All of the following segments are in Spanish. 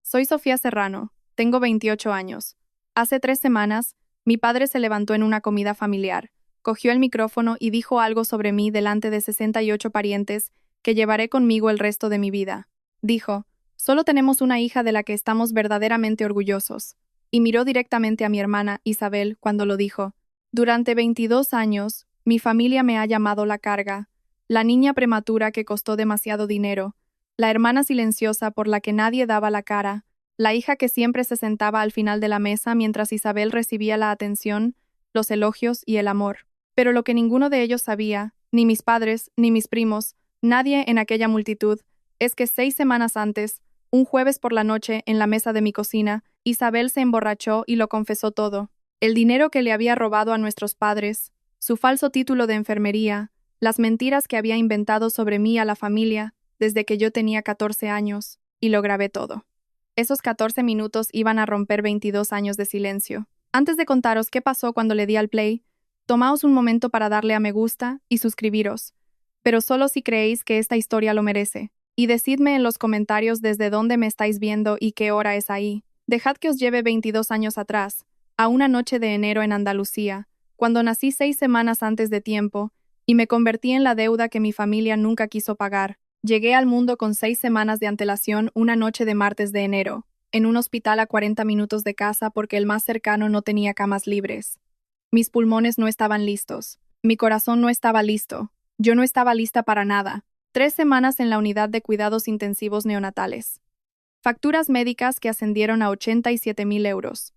Soy Sofía Serrano, tengo 28 años. Hace 3 semanas, mi padre se levantó en una comida familiar, cogió el micrófono y dijo algo sobre mí delante de 68 parientes que llevaré conmigo el resto de mi vida. Dijo, solo tenemos una hija de la que estamos verdaderamente orgullosos. Y miró directamente a mi hermana, Isabel, cuando lo dijo. Durante 22 años, mi familia me ha llamado la carga, la niña prematura que costó demasiado dinero, la hermana silenciosa por la que nadie daba la cara, la hija que siempre se sentaba al final de la mesa mientras Isabel recibía la atención, los elogios y el amor. Pero lo que ninguno de ellos sabía, ni mis padres, ni mis primos, nadie en aquella multitud, es que 6 semanas antes, un jueves por la noche, en la mesa de mi cocina, Isabel se emborrachó y lo confesó todo. El dinero que le había robado a nuestros padres, su falso título de enfermería, las mentiras que había inventado sobre mí a la familia desde que yo tenía 14 años, y lo grabé todo. Esos 14 minutos iban a romper 22 años de silencio. Antes de contaros qué pasó cuando le di al play, tomaos un momento para darle a me gusta y suscribiros, pero solo si creéis que esta historia lo merece. Y decidme en los comentarios desde dónde me estáis viendo y qué hora es ahí. Dejad que os lleve 22 años atrás, a una noche de enero en Andalucía, cuando nací 6 semanas antes de tiempo, y me convertí en la deuda que mi familia nunca quiso pagar. Llegué al mundo con 6 semanas de antelación una noche de martes de enero, en un hospital a 40 minutos de casa porque el más cercano no tenía camas libres. Mis pulmones no estaban listos. Mi corazón no estaba listo. Yo no estaba lista para nada. 3 semanas en la unidad de cuidados intensivos neonatales. Facturas médicas que ascendieron a 87.000 euros.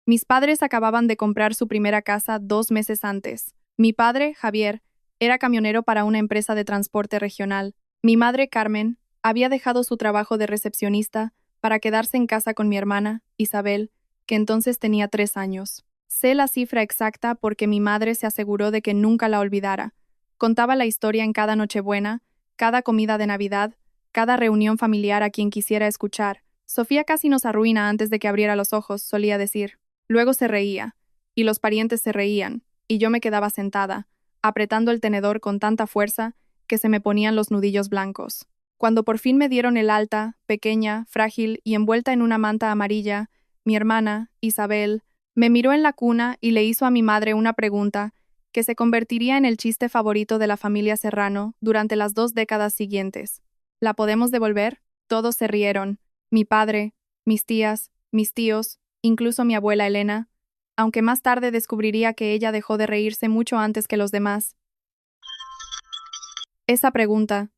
Mis padres acababan de comprar su primera casa 2 meses antes. Mi padre, Javier, era camionero para una empresa de transporte regional. Mi madre, Carmen, había dejado su trabajo de recepcionista para quedarse en casa con mi hermana, Isabel, que entonces tenía 3 años. Sé la cifra exacta porque mi madre se aseguró de que nunca la olvidara. Contaba la historia en cada Nochebuena, cada comida de Navidad, cada reunión familiar a quien quisiera escuchar. Sofía casi nos arruina antes de que abriera los ojos, solía decir. Luego se reía, y los parientes se reían, y yo me quedaba sentada, apretando el tenedor con tanta fuerza que se me ponían los nudillos blancos. Cuando por fin me dieron el alta, pequeña, frágil y envuelta en una manta amarilla, mi hermana, Isabel, me miró en la cuna y le hizo a mi madre una pregunta que se convertiría en el chiste favorito de la familia Serrano durante las 2 décadas siguientes. ¿La podemos devolver? Todos se rieron. Mi padre, mis tías, mis tíos, incluso mi abuela Elena, aunque más tarde descubriría que ella dejó de reírse mucho antes que los demás. Esa pregunta,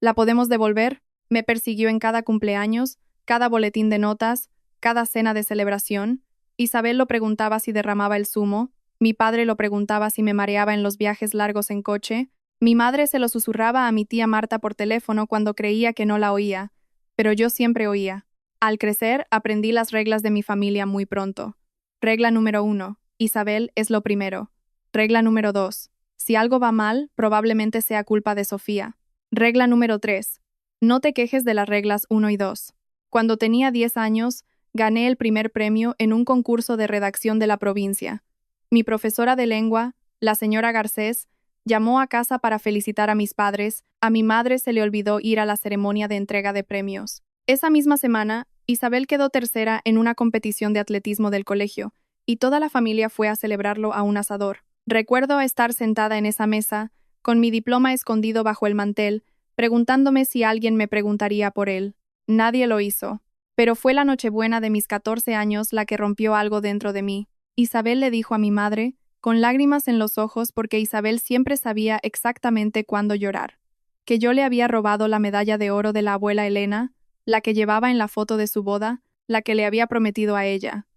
¿la podemos devolver?, me persiguió en cada cumpleaños, cada boletín de notas, cada cena de celebración. Isabel lo preguntaba si derramaba el zumo, mi padre lo preguntaba si me mareaba en los viajes largos en coche, mi madre se lo susurraba a mi tía Marta por teléfono cuando creía que no la oía, pero yo siempre oía. Al crecer, aprendí las reglas de mi familia muy pronto. Regla número 1. Isabel es lo primero. Regla número 2. Si algo va mal, probablemente sea culpa de Sofía. Regla número 3. No te quejes de las reglas 1 y 2. Cuando tenía 10 años, gané el primer premio en un concurso de redacción de la provincia. Mi profesora de lengua, la señora Garcés, llamó a casa para felicitar a mis padres. A mi madre se le olvidó ir a la ceremonia de entrega de premios. Esa misma semana, Isabel quedó tercera en una competición de atletismo del colegio, y toda la familia fue a celebrarlo a un asador. Recuerdo estar sentada en esa mesa, con mi diploma escondido bajo el mantel, preguntándome si alguien me preguntaría por él. Nadie lo hizo. Pero fue la Nochebuena de mis 14 años la que rompió algo dentro de mí. Isabel le dijo a mi madre, con lágrimas en los ojos porque Isabel siempre sabía exactamente cuándo llorar, que yo le había robado la medalla de oro de la abuela Elena, la que llevaba en la foto de su boda, la que le había prometido a ella.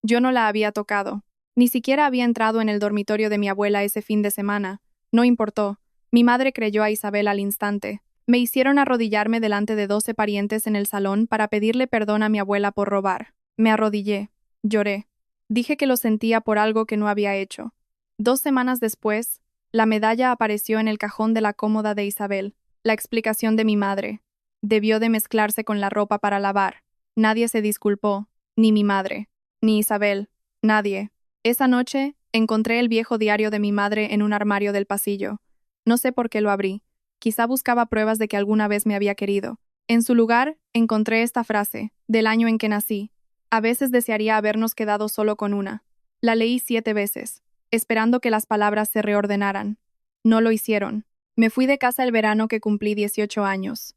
Yo no la había tocado. Ni siquiera había entrado en el dormitorio de mi abuela ese fin de semana. No importó. Mi madre creyó a Isabel al instante. Me hicieron arrodillarme delante de 12 parientes en el salón para pedirle perdón a mi abuela por robar. Me arrodillé. Lloré. Dije que lo sentía por algo que no había hecho. 2 semanas después, la medalla apareció en el cajón de la cómoda de Isabel. La explicación de mi madre. Debió de mezclarse con la ropa para lavar. Nadie se disculpó. Ni mi madre. Ni Isabel. Nadie. Esa noche, encontré el viejo diario de mi madre en un armario del pasillo. No sé por qué lo abrí. Quizá buscaba pruebas de que alguna vez me había querido. En su lugar, encontré esta frase, del año en que nací. A veces desearía habernos quedado solo con una. La leí 7 veces, esperando que las palabras se reordenaran. No lo hicieron. Me fui de casa el verano que cumplí 18 años.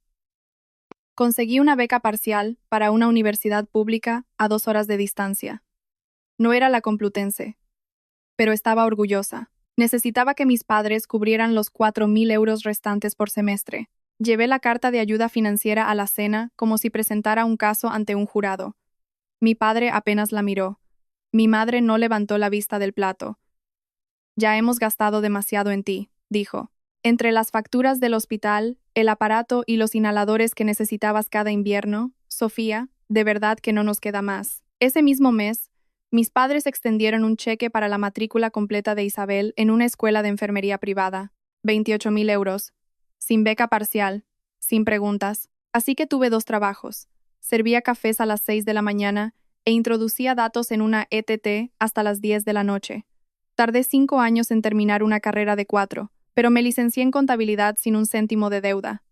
Conseguí una beca parcial para una universidad pública a 2 horas de distancia. No era la Complutense, pero estaba orgullosa. Necesitaba que mis padres cubrieran los 4.000 euros restantes por semestre. Llevé la carta de ayuda financiera a la cena como si presentara un caso ante un jurado. Mi padre apenas la miró. Mi madre no levantó la vista del plato. Ya hemos gastado demasiado en ti, dijo. Entre las facturas del hospital, el aparato y los inhaladores que necesitabas cada invierno, Sofía, de verdad que no nos queda más. Ese mismo mes, mis padres extendieron un cheque para la matrícula completa de Isabel en una escuela de enfermería privada, 28.000 euros, sin beca parcial, sin preguntas. Así que tuve 2 trabajos. Servía cafés a las 6 de la mañana e introducía datos en una ETT hasta las 10 de la noche. Tardé 5 años en terminar una carrera de 4, pero me licencié en contabilidad sin un céntimo de deuda.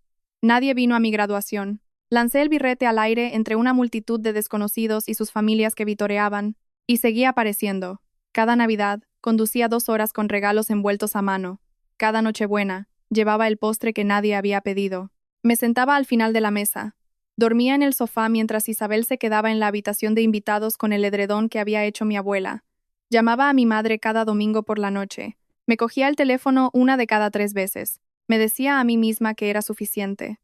Nadie vino a mi graduación. Lancé el birrete al aire entre una multitud de desconocidos y sus familias que vitoreaban, y seguía apareciendo. Cada Navidad, conducía 2 horas con regalos envueltos a mano. Cada Nochebuena, llevaba el postre que nadie había pedido. Me sentaba al final de la mesa. Dormía en el sofá mientras Isabel se quedaba en la habitación de invitados con el edredón que había hecho mi abuela. Llamaba a mi madre cada domingo por la noche. Me cogía el teléfono 1 de cada 3 veces. Me decía a mí misma que era suficiente.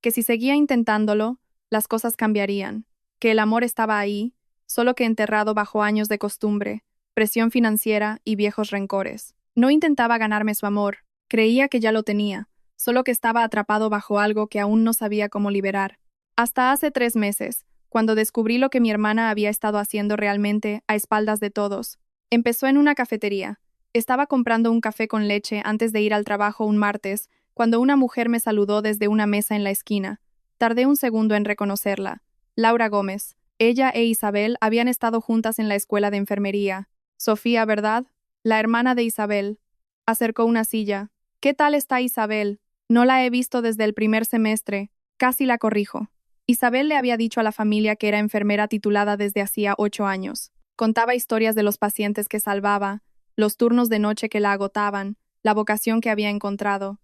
Que si seguía intentándolo, las cosas cambiarían. Que el amor estaba ahí, solo que enterrado bajo años de costumbre, presión financiera y viejos rencores. No intentaba ganarme su amor. Creía que ya lo tenía, solo que estaba atrapado bajo algo que aún no sabía cómo liberar. Hasta hace 3 meses, cuando descubrí lo que mi hermana había estado haciendo realmente a espaldas de todos. Empezó en una cafetería. Estaba comprando un café con leche antes de ir al trabajo un martes, cuando una mujer me saludó desde una mesa en la esquina. Tardé un segundo en reconocerla. Laura Gómez. Ella e Isabel habían estado juntas en la escuela de enfermería. Sofía, ¿verdad? La hermana de Isabel. Acercó una silla. ¿Qué tal está Isabel? No la he visto desde el primer semestre. Casi la corrijo. Isabel le había dicho a la familia que era enfermera titulada desde hacía 8 años. Contaba historias de los pacientes que salvaba, los turnos de noche que la agotaban, la vocación que había encontrado.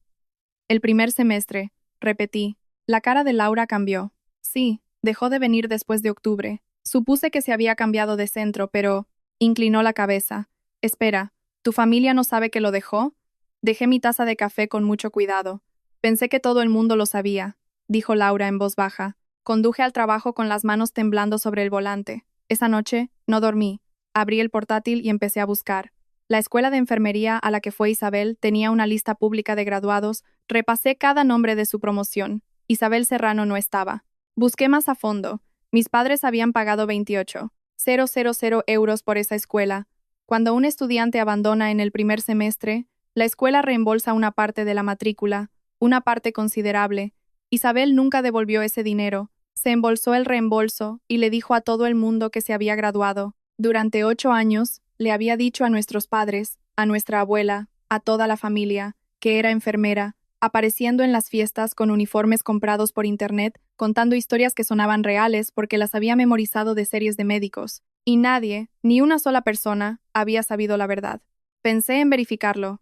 El primer semestre, repetí. La cara de Laura cambió. Sí, dejó de venir después de octubre. Supuse que se había cambiado de centro, pero inclinó la cabeza. Espera, ¿tu familia no sabe que lo dejó? Dejé mi taza de café con mucho cuidado. Pensé que todo el mundo lo sabía, dijo Laura en voz baja. Conduje al trabajo con las manos temblando sobre el volante. Esa noche no dormí. Abrí el portátil y empecé a buscar. La escuela de enfermería a la que fue Isabel tenía una lista pública de graduados. Repasé cada nombre de su promoción. Isabel Serrano no estaba. Busqué más a fondo. Mis padres habían pagado 28.000 euros por esa escuela. Cuando un estudiante abandona en el primer semestre, la escuela reembolsa una parte de la matrícula, una parte considerable. Isabel nunca devolvió ese dinero. Se embolsó el reembolso y le dijo a todo el mundo que se había graduado. Durante 8 años, le había dicho a nuestros padres, a nuestra abuela, a toda la familia, que era enfermera, apareciendo en las fiestas con uniformes comprados por internet, contando historias que sonaban reales porque las había memorizado de series de médicos. Y nadie, ni una sola persona, había sabido la verdad. Pensé en verificarlo.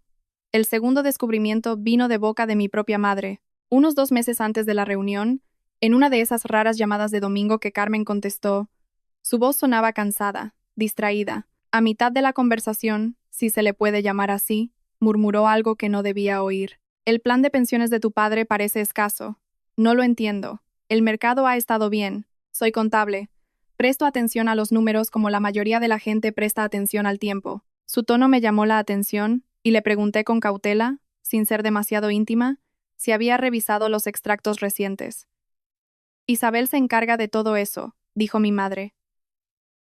El segundo descubrimiento vino de boca de mi propia madre. Unos 2 meses antes de la reunión, en una de esas raras llamadas de domingo que Carmen contestó, su voz sonaba cansada, distraída. A mitad de la conversación, si se le puede llamar así, murmuró algo que no debía oír. El plan de pensiones de tu padre parece escaso. No lo entiendo. El mercado ha estado bien. Soy contable. Presto atención a los números como la mayoría de la gente presta atención al tiempo. Su tono me llamó la atención y le pregunté con cautela, sin ser demasiado íntima, si había revisado los extractos recientes. Isabel se encarga de todo eso, dijo mi madre.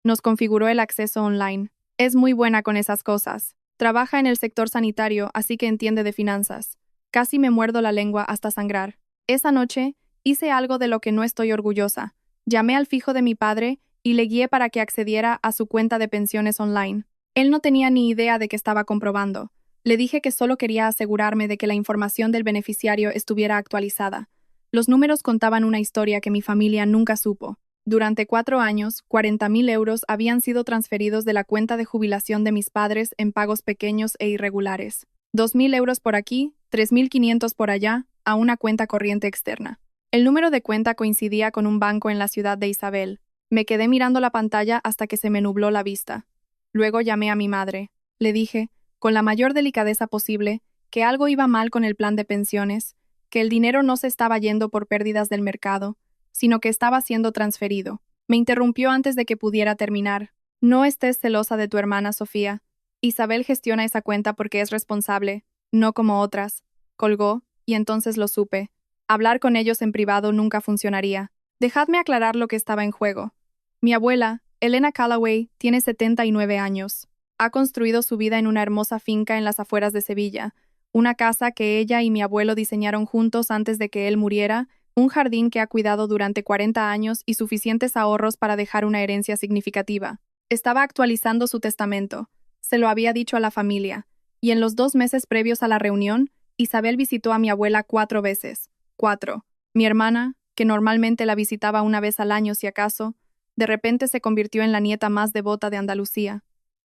Nos configuró el acceso online. Es muy buena con esas cosas. Trabaja en el sector sanitario, así que entiende de finanzas. Casi me muerdo la lengua hasta sangrar. Esa noche, hice algo de lo que no estoy orgullosa. Llamé al fijo de mi padre y le guié para que accediera a su cuenta de pensiones online. Él no tenía ni idea de que estaba comprobando. Le dije que solo quería asegurarme de que la información del beneficiario estuviera actualizada. Los números contaban una historia que mi familia nunca supo. Durante 4 años, 40.000 euros habían sido transferidos de la cuenta de jubilación de mis padres en pagos pequeños e irregulares. 2.000 euros por aquí, 3.500 por allá, a una cuenta corriente externa. El número de cuenta coincidía con un banco en la ciudad de Isabel. Me quedé mirando la pantalla hasta que se me nubló la vista. Luego llamé a mi madre. Le dije, con la mayor delicadeza posible, que algo iba mal con el plan de pensiones, que el dinero no se estaba yendo por pérdidas del mercado, sino que estaba siendo transferido. Me interrumpió antes de que pudiera terminar. No estés celosa de tu hermana Sofía. Isabel gestiona esa cuenta porque es responsable, no como otras. Colgó, y entonces lo supe. Hablar con ellos en privado nunca funcionaría. Dejadme aclarar lo que estaba en juego. Mi abuela, Elena Callaway, tiene 79 años. Ha construido su vida en una hermosa finca en las afueras de Sevilla, una casa que ella y mi abuelo diseñaron juntos antes de que él muriera, un jardín que ha cuidado durante 40 años y suficientes ahorros para dejar una herencia significativa. Estaba actualizando su testamento. Se lo había dicho a la familia. Y en los 2 meses previos a la reunión, Isabel visitó a mi abuela 4 veces. 4. Mi hermana, que normalmente la visitaba una vez al año si acaso, de repente se convirtió en la nieta más devota de Andalucía.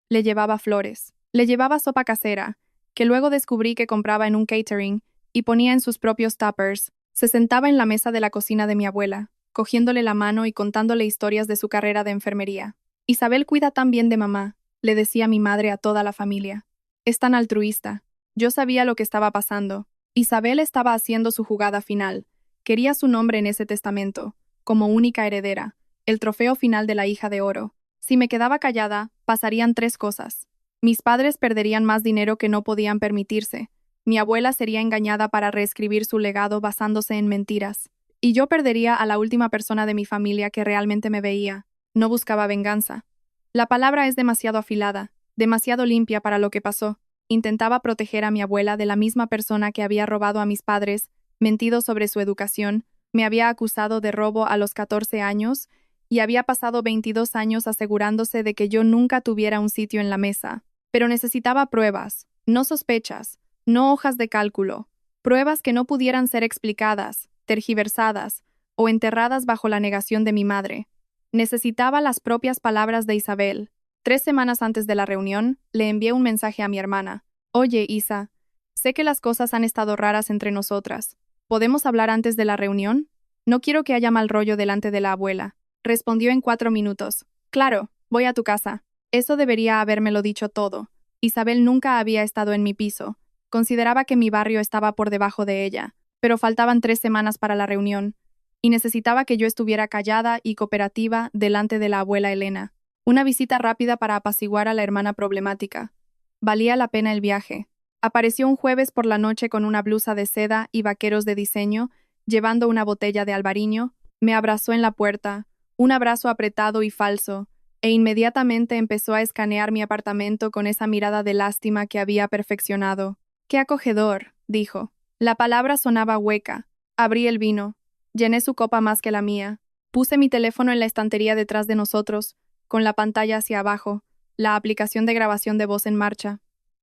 Le llevaba flores. Le llevaba sopa casera, que luego descubrí que compraba en un catering y ponía en sus propios tuppers. Se sentaba en la mesa de la cocina de mi abuela, cogiéndole la mano y contándole historias de su carrera de enfermería. Isabel cuida tan bien de mamá, le decía mi madre a toda la familia. Es tan altruista. Yo sabía lo que estaba pasando. Isabel estaba haciendo su jugada final. Quería su nombre en ese testamento, como única heredera, el trofeo final de la hija de oro. Si me quedaba callada, pasarían 3 cosas. Mis padres perderían más dinero que no podían permitirse. Mi abuela sería engañada para reescribir su legado basándose en mentiras. Y yo perdería a la última persona de mi familia que realmente me veía. No buscaba venganza. La palabra es demasiado afilada, demasiado limpia para lo que pasó. Intentaba proteger a mi abuela de la misma persona que había robado a mis padres, mentido sobre su educación, me había acusado de robo a los 14 años y había pasado 22 años asegurándose de que yo nunca tuviera un sitio en la mesa. Pero necesitaba pruebas, no sospechas, no hojas de cálculo, pruebas que no pudieran ser explicadas, tergiversadas o enterradas bajo la negación de mi madre. Necesitaba las propias palabras de Isabel. 3 semanas antes de la reunión, le envié un mensaje a mi hermana. Oye, Isa, sé que las cosas han estado raras entre nosotras. ¿Podemos hablar antes de la reunión? No quiero que haya mal rollo delante de la abuela. Respondió en 4 minutos. Claro, voy a tu casa. Eso debería habérmelo dicho todo. Isabel nunca había estado en mi piso. Consideraba que mi barrio estaba por debajo de ella, pero faltaban 3 semanas para la reunión, y necesitaba que yo estuviera callada y cooperativa delante de la abuela Elena. Una visita rápida para apaciguar a la hermana problemática. Valía la pena el viaje. Apareció un jueves por la noche con una blusa de seda y vaqueros de diseño, llevando una botella de albariño, me abrazó en la puerta, un abrazo apretado y falso, e inmediatamente empezó a escanear mi apartamento con esa mirada de lástima que había perfeccionado. «¡Qué acogedor!», dijo. La palabra sonaba hueca. Abrí el vino. Llené su copa más que la mía. Puse mi teléfono en la estantería detrás de nosotros, con la pantalla hacia abajo, la aplicación de grabación de voz en marcha.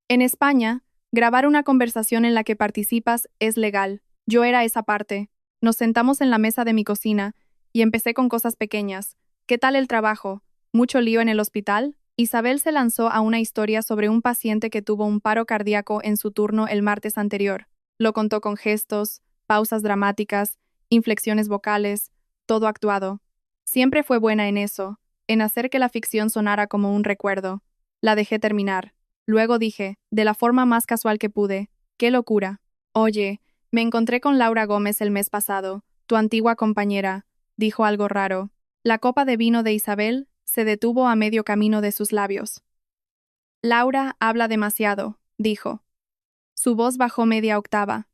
En España, grabar una conversación en la que participas es legal. Yo era esa parte. Nos sentamos en la mesa de mi cocina y empecé con cosas pequeñas. ¿Qué tal el trabajo? ¿Mucho lío en el hospital? Isabel se lanzó a una historia sobre un paciente que tuvo un paro cardíaco en su turno el martes anterior. Lo contó con gestos, pausas dramáticas, inflexiones vocales, todo actuado. Siempre fue buena en eso, en hacer que la ficción sonara como un recuerdo. La dejé terminar. Luego dije, de la forma más casual que pude, ¡qué locura! Oye, me encontré con Laura Gómez el mes pasado, tu antigua compañera. Dijo algo raro. La copa de vino de Isabel se detuvo a medio camino de sus labios. Laura habla demasiado, dijo. Su voz bajó media octava.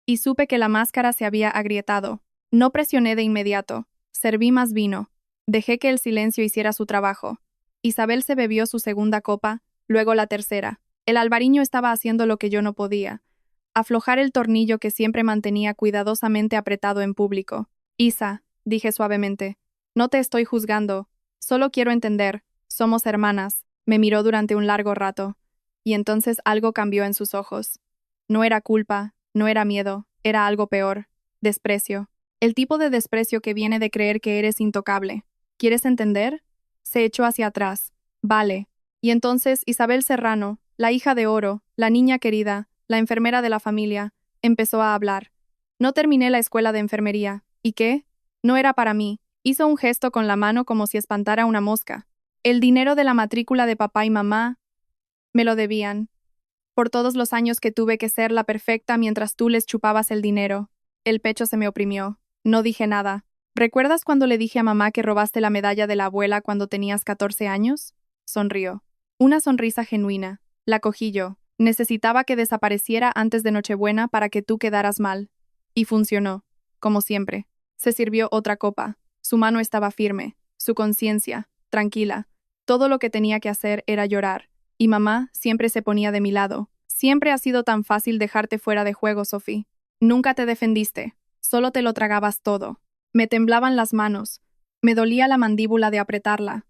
Y supe que la máscara se había agrietado. No presioné de inmediato. Serví más vino. Dejé que el silencio hiciera su trabajo. Isabel se bebió su segunda copa, luego la tercera. El albariño estaba haciendo lo que yo no podía. Aflojar el tornillo que siempre mantenía cuidadosamente apretado en público. Isa, dije suavemente, no te estoy juzgando. Solo quiero entender. Somos hermanas. Me miró durante un largo rato. Y entonces algo cambió en sus ojos. No era culpa, no era miedo, era algo peor. Desprecio. El tipo de desprecio que viene de creer que eres intocable. ¿Quieres entender? Se echó hacia atrás. Vale. Y entonces Isabel Serrano, la hija de oro, la niña querida, la enfermera de la familia, empezó a hablar. No terminé la escuela de enfermería. ¿Y qué? No era para mí. Hizo un gesto con la mano como si espantara una mosca. El dinero de la matrícula de papá y mamá me lo debían. Por todos los años que tuve que ser la perfecta mientras tú les chupabas el dinero. El pecho se me oprimió. No dije nada. ¿Recuerdas cuando le dije a mamá que robaste la medalla de la abuela cuando tenías 14 años? Sonrió. Una sonrisa genuina. La cogí yo. Necesitaba que desapareciera antes de Nochebuena para que tú quedaras mal. Y funcionó. Como siempre. Se sirvió otra copa. Su mano estaba firme. Su conciencia, tranquila. Todo lo que tenía que hacer era llorar. Y mamá siempre se ponía de mi lado. Siempre ha sido tan fácil dejarte fuera de juego, Sophie. Nunca te defendiste. Solo te lo tragabas todo. Me temblaban las manos. Me dolía la mandíbula de apretarla.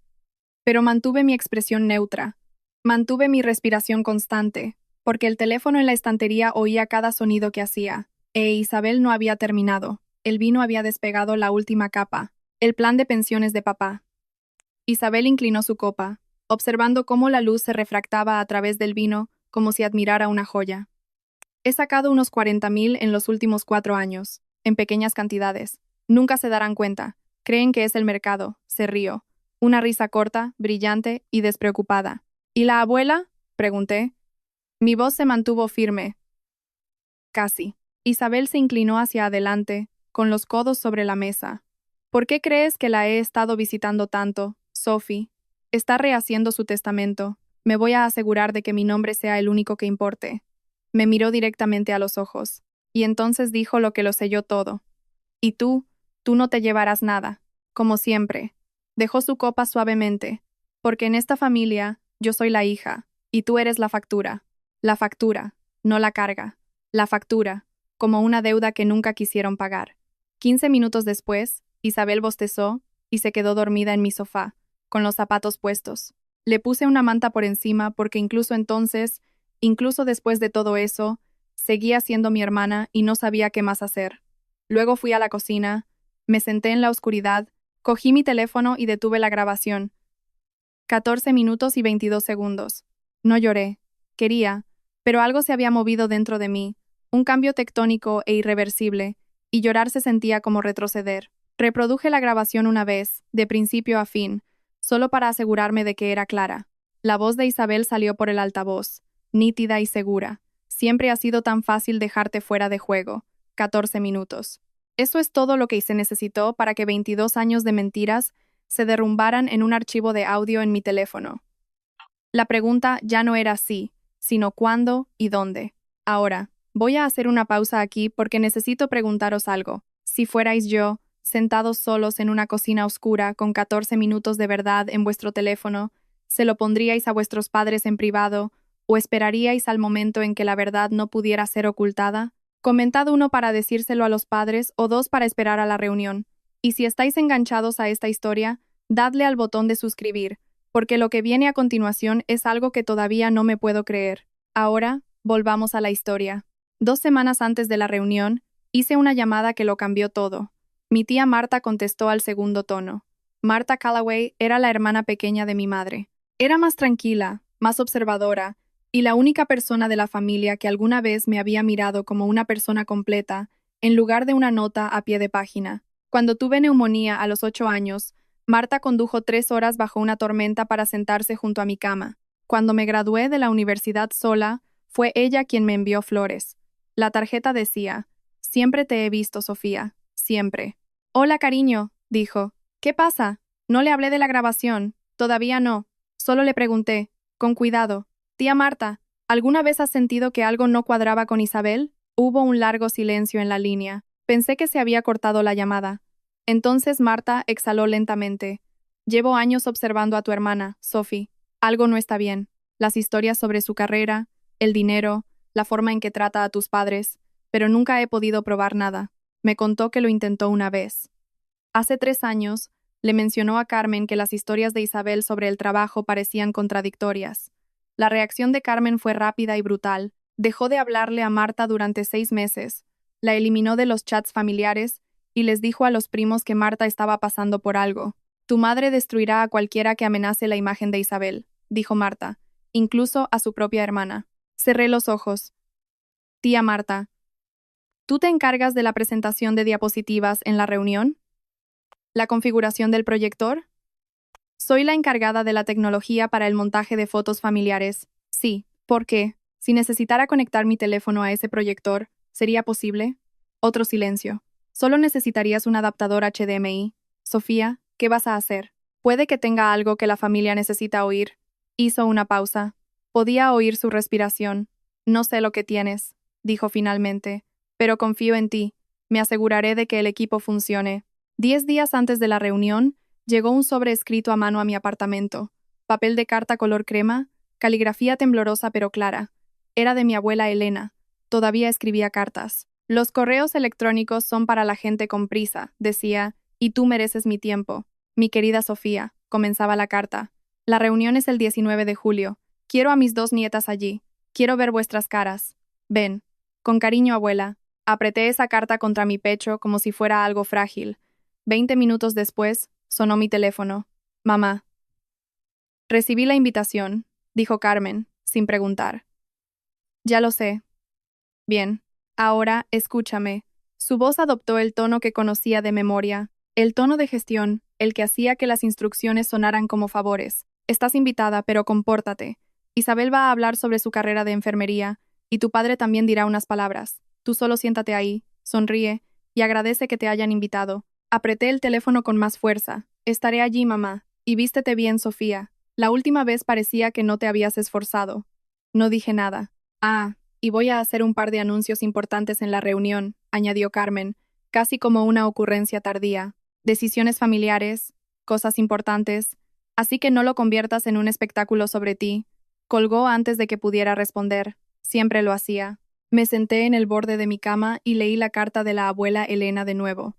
Pero mantuve mi expresión neutra. Mantuve mi respiración constante, porque el teléfono en la estantería oía cada sonido que hacía. Isabel no había terminado. El vino había despegado la última capa. El plan de pensiones de papá. Isabel inclinó su copa, observando cómo la luz se refractaba a través del vino como si admirara una joya. He sacado unos 40.000 en los últimos 4 años, en pequeñas cantidades. Nunca se darán cuenta. Creen que es el mercado. Se rió. Una risa corta, brillante y despreocupada. ¿Y la abuela? Pregunté. Mi voz se mantuvo firme. Casi. Isabel se inclinó hacia adelante, con los codos sobre la mesa. ¿Por qué crees que la he estado visitando tanto, Sophie? Está rehaciendo su testamento. Me voy a asegurar de que mi nombre sea el único que importe. Me miró directamente a los ojos, y entonces dijo lo que lo selló todo. Y tú no te llevarás nada, como siempre. Dejó su copa suavemente, porque en esta familia yo soy la hija, y tú eres la factura. La factura, no la carga. La factura, como una deuda que nunca quisieron pagar. 15 minutos después, Isabel bostezó y se quedó dormida en mi sofá, con los zapatos puestos. Le puse una manta por encima porque incluso entonces, incluso después de todo eso, seguía siendo mi hermana y no sabía qué más hacer. Luego fui a la cocina, me senté en la oscuridad, cogí mi teléfono y detuve la grabación. 14 minutos y 22 segundos. No lloré. Quería, pero algo se había movido dentro de mí, un cambio tectónico e irreversible, y llorar se sentía como retroceder. Reproduje la grabación una vez, de principio a fin, solo para asegurarme de que era clara. La voz de Isabel salió por el altavoz, nítida y segura. Siempre ha sido tan fácil dejarte fuera de juego. 14 minutos. Eso es todo lo que se necesitó para que 22 años de mentiras se derrumbaran en un archivo de audio en mi teléfono. La pregunta ya no era sí, sino cuándo y dónde. Ahora, voy a hacer una pausa aquí porque necesito preguntaros algo. Si fuerais yo, sentados solos en una cocina oscura con 14 minutos de verdad en vuestro teléfono, ¿se lo pondríais a vuestros padres en privado o esperaríais al momento en que la verdad no pudiera ser ocultada? Comentad 1 para decírselo a los padres o 2 para esperar a la reunión. Y si estáis enganchados a esta historia, dadle al botón de suscribir, porque lo que viene a continuación es algo que todavía no me puedo creer. Ahora, volvamos a la historia. 2 semanas antes de la reunión, hice una llamada que lo cambió todo. Mi tía Marta contestó al segundo tono. Marta Callaway era la hermana pequeña de mi madre. Era más tranquila, más observadora, y la única persona de la familia que alguna vez me había mirado como una persona completa, en lugar de una nota a pie de página. Cuando tuve neumonía a los 8 años, Marta condujo 3 horas bajo una tormenta para sentarse junto a mi cama. Cuando me gradué de la universidad sola, fue ella quien me envió flores. La tarjeta decía: «Siempre te he visto, Sofía, siempre». «Hola, cariño», dijo. «¿Qué pasa?» No le hablé de la grabación, todavía no. Solo le pregunté, con cuidado: «Tía Marta, ¿alguna vez has sentido que algo no cuadraba con Isabel?» Hubo un largo silencio en la línea. Pensé que se había cortado la llamada. Entonces Marta exhaló lentamente. «Llevo años observando a tu hermana, Sophie. Algo no está bien. Las historias sobre su carrera, el dinero, la forma en que trata a tus padres, pero nunca he podido probar nada. Me contó que lo intentó una vez. Hace 3 años, le mencionó a Carmen que las historias de Isabel sobre el trabajo parecían contradictorias. La reacción de Carmen fue rápida y brutal. Dejó de hablarle a Marta durante 6 meses. La eliminó de los chats familiares y les dijo a los primos que Marta estaba pasando por algo. Tu madre destruirá a cualquiera que amenace la imagen de Isabel, dijo Marta, incluso a su propia hermana. Cerré los ojos. Tía Marta, ¿tú te encargas de la presentación de diapositivas en la reunión? ¿La configuración del proyector? Soy la encargada de la tecnología para el montaje de fotos familiares. Sí, ¿por qué? Si necesitara conectar mi teléfono a ese proyector, ¿sería posible? Otro silencio. Solo necesitarías un adaptador HDMI. Sofía, ¿qué vas a hacer? Puede que tenga algo que la familia necesita oír. Hizo una pausa. Podía oír su respiración. No sé lo que tienes, dijo finalmente, pero confío en ti. Me aseguraré de que el equipo funcione. 10 días antes de la reunión, llegó un sobre escrito a mano a mi apartamento. Papel de carta color crema, caligrafía temblorosa pero clara. Era de mi abuela Elena. Todavía escribía cartas. Los correos electrónicos son para la gente con prisa, decía, y tú mereces mi tiempo. Mi querida Sofía, comenzaba la carta. La reunión es el 19 de julio. Quiero a mis 2 nietas allí. Quiero ver vuestras caras. Ven. Con cariño, abuela. Apreté esa carta contra mi pecho como si fuera algo frágil. 20 minutos después, sonó mi teléfono. Mamá. Recibí la invitación, dijo Carmen, sin preguntar. Ya lo sé. Bien. Ahora, escúchame. Su voz adoptó el tono que conocía de memoria, el tono de gestión, el que hacía que las instrucciones sonaran como favores. Estás invitada, pero compórtate. Isabel va a hablar sobre su carrera de enfermería, y tu padre también dirá unas palabras. Tú solo siéntate ahí, sonríe, y agradece que te hayan invitado. Apreté el teléfono con más fuerza. Estaré allí, mamá. Y vístete bien, Sofía. La última vez parecía que no te habías esforzado. No dije nada. Ah, y voy a hacer un par de anuncios importantes en la reunión, añadió Carmen, casi como una ocurrencia tardía. Decisiones familiares, cosas importantes, así que no lo conviertas en un espectáculo sobre ti. Colgó antes de que pudiera responder. Siempre lo hacía. Me senté en el borde de mi cama y leí la carta de la abuela Elena de nuevo.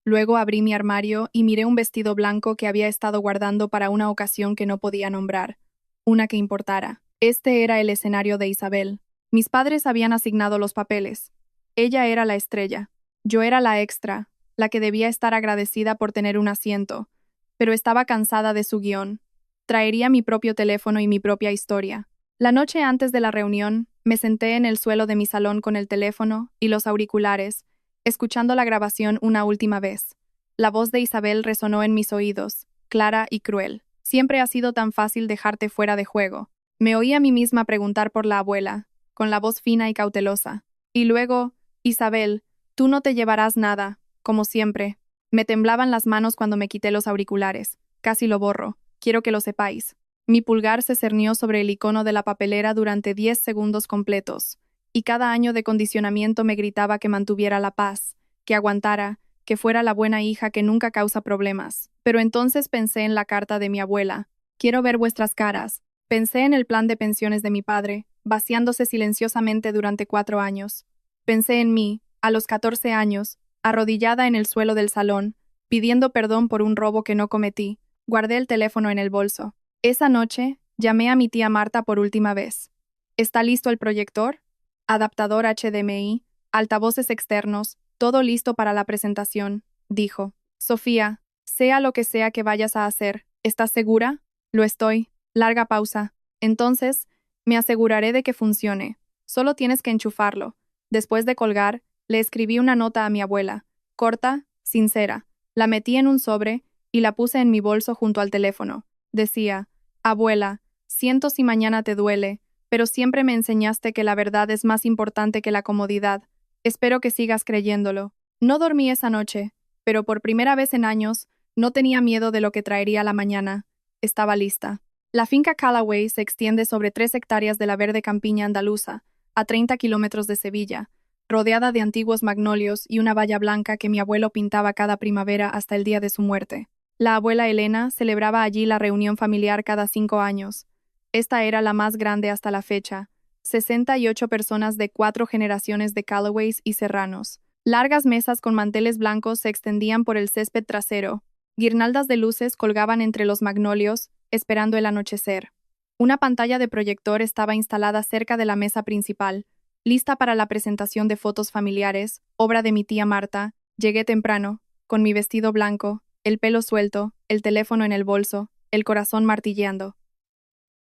Luego abrí mi armario y miré un vestido blanco que había estado guardando para una ocasión que no podía nombrar, una que importara. Este era el escenario de Isabel. Mis padres habían asignado los papeles. Ella era la estrella. Yo era la extra, la que debía estar agradecida por tener un asiento. Pero estaba cansada de su guión. Traería mi propio teléfono y mi propia historia. La noche antes de la reunión, me senté en el suelo de mi salón con el teléfono y los auriculares, escuchando la grabación una última vez. La voz de Isabel resonó en mis oídos, clara y cruel. Siempre ha sido tan fácil dejarte fuera de juego. Me oí a mí misma preguntar por la abuela, con la voz fina y cautelosa. Y luego, Isabel, tú no te llevarás nada, como siempre. Me temblaban las manos cuando me quité los auriculares. Casi lo borro. Quiero que lo sepáis. Mi pulgar se cernió sobre el icono de la papelera durante 10 segundos completos, y cada año de condicionamiento me gritaba que mantuviera la paz, que aguantara, que fuera la buena hija que nunca causa problemas. Pero entonces pensé en la carta de mi abuela. Quiero ver vuestras caras. Pensé en el plan de pensiones de mi padre, vaciándose silenciosamente durante 4 años. Pensé en mí, a los 14 años, arrodillada en el suelo del salón, pidiendo perdón por un robo que no cometí. Guardé el teléfono en el bolso. Esa noche, llamé a mi tía Marta por última vez. ¿Está listo el proyector? Adaptador HDMI, altavoces externos, todo listo para la presentación, dijo. Sofía, sea lo que sea que vayas a hacer, ¿estás segura? Lo estoy. Larga pausa. Entonces, me aseguraré de que funcione. Solo tienes que enchufarlo. Después de colgar, le escribí una nota a mi abuela. Corta, sincera. La metí en un sobre y la puse en mi bolso junto al teléfono. Decía, abuela, siento si mañana te duele, pero siempre me enseñaste que la verdad es más importante que la comodidad. Espero que sigas creyéndolo. No dormí esa noche, pero por primera vez en años, no tenía miedo de lo que traería la mañana. Estaba lista. La finca Callaway se extiende sobre 3 hectáreas de la verde campiña andaluza, a 30 kilómetros de Sevilla, rodeada de antiguos magnolios y una valla blanca que mi abuelo pintaba cada primavera hasta el día de su muerte. La abuela Elena celebraba allí la reunión familiar cada 5 años. Esta era la más grande hasta la fecha. 68 personas de 4 generaciones de Callaways y serranos. Largas mesas con manteles blancos se extendían por el césped trasero. Guirnaldas de luces colgaban entre los magnolios, esperando el anochecer. Una pantalla de proyector estaba instalada cerca de la mesa principal, lista para la presentación de fotos familiares, obra de mi tía Marta, Llegué temprano, con mi vestido blanco, el pelo suelto, el teléfono en el bolso, el corazón martilleando.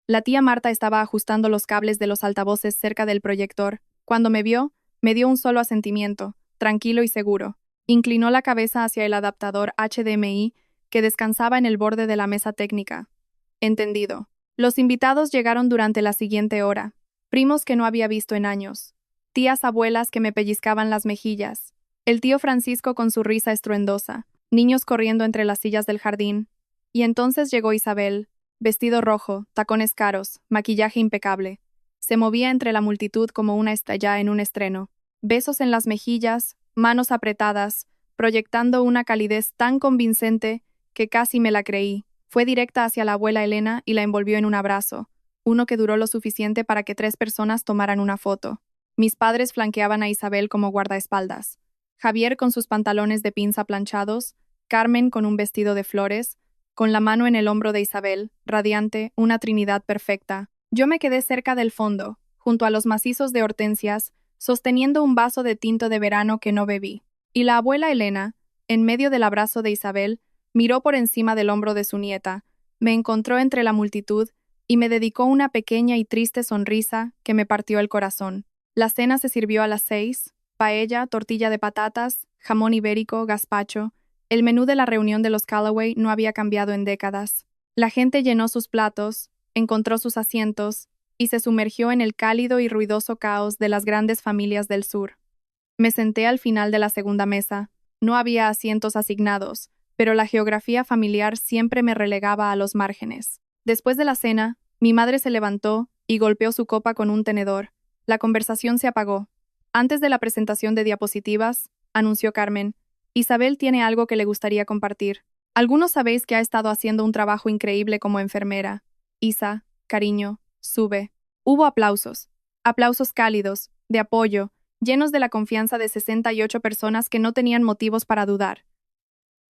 La tía Marta estaba ajustando los cables de los altavoces cerca del proyector. Cuando me vio, me dio un solo asentimiento, tranquilo y seguro. Inclinó la cabeza hacia el adaptador HDMI que descansaba en el borde de la mesa técnica. Entendido. Los invitados llegaron durante la siguiente hora. Primos que no había visto en años. Tías abuelas que me pellizcaban las mejillas. El tío Francisco con su risa estruendosa. Niños corriendo entre las sillas del jardín. Y entonces llegó Isabel. Vestido rojo, tacones caros, maquillaje impecable. Se movía entre la multitud como una estrella en un estreno. Besos en las mejillas, manos apretadas, proyectando una calidez tan convincente que casi me la creí. Fue directa hacia la abuela Elena y la envolvió en un abrazo, uno que duró lo suficiente para que 3 personas tomaran una foto. Mis padres flanqueaban a Isabel como guardaespaldas. Javier con sus pantalones de pinza planchados, Carmen con un vestido de flores, con la mano en el hombro de Isabel, radiante, una trinidad perfecta. Yo me quedé cerca del fondo, junto a los macizos de hortensias, sosteniendo un vaso de tinto de verano que no bebí. Y la abuela Elena, en medio del abrazo de Isabel, miró por encima del hombro de su nieta, me encontró entre la multitud y me dedicó una pequeña y triste sonrisa que me partió el corazón. La cena se sirvió a las 6, paella, tortilla de patatas, jamón ibérico, gazpacho. El menú de la reunión de los Callaway no había cambiado en décadas. La gente llenó sus platos, encontró sus asientos y se sumergió en el cálido y ruidoso caos de las grandes familias del sur. Me senté al final de la segunda mesa. No había asientos asignados, pero la geografía familiar siempre me relegaba a los márgenes. Después de la cena, mi madre se levantó y golpeó su copa con un tenedor. La conversación se apagó. Antes de la presentación de diapositivas, anunció Carmen, Isabel tiene algo que le gustaría compartir. Algunos sabéis que ha estado haciendo un trabajo increíble como enfermera. Isa, cariño, sube. Hubo aplausos. Aplausos cálidos, de apoyo, llenos de la confianza de 68 personas que no tenían motivos para dudar.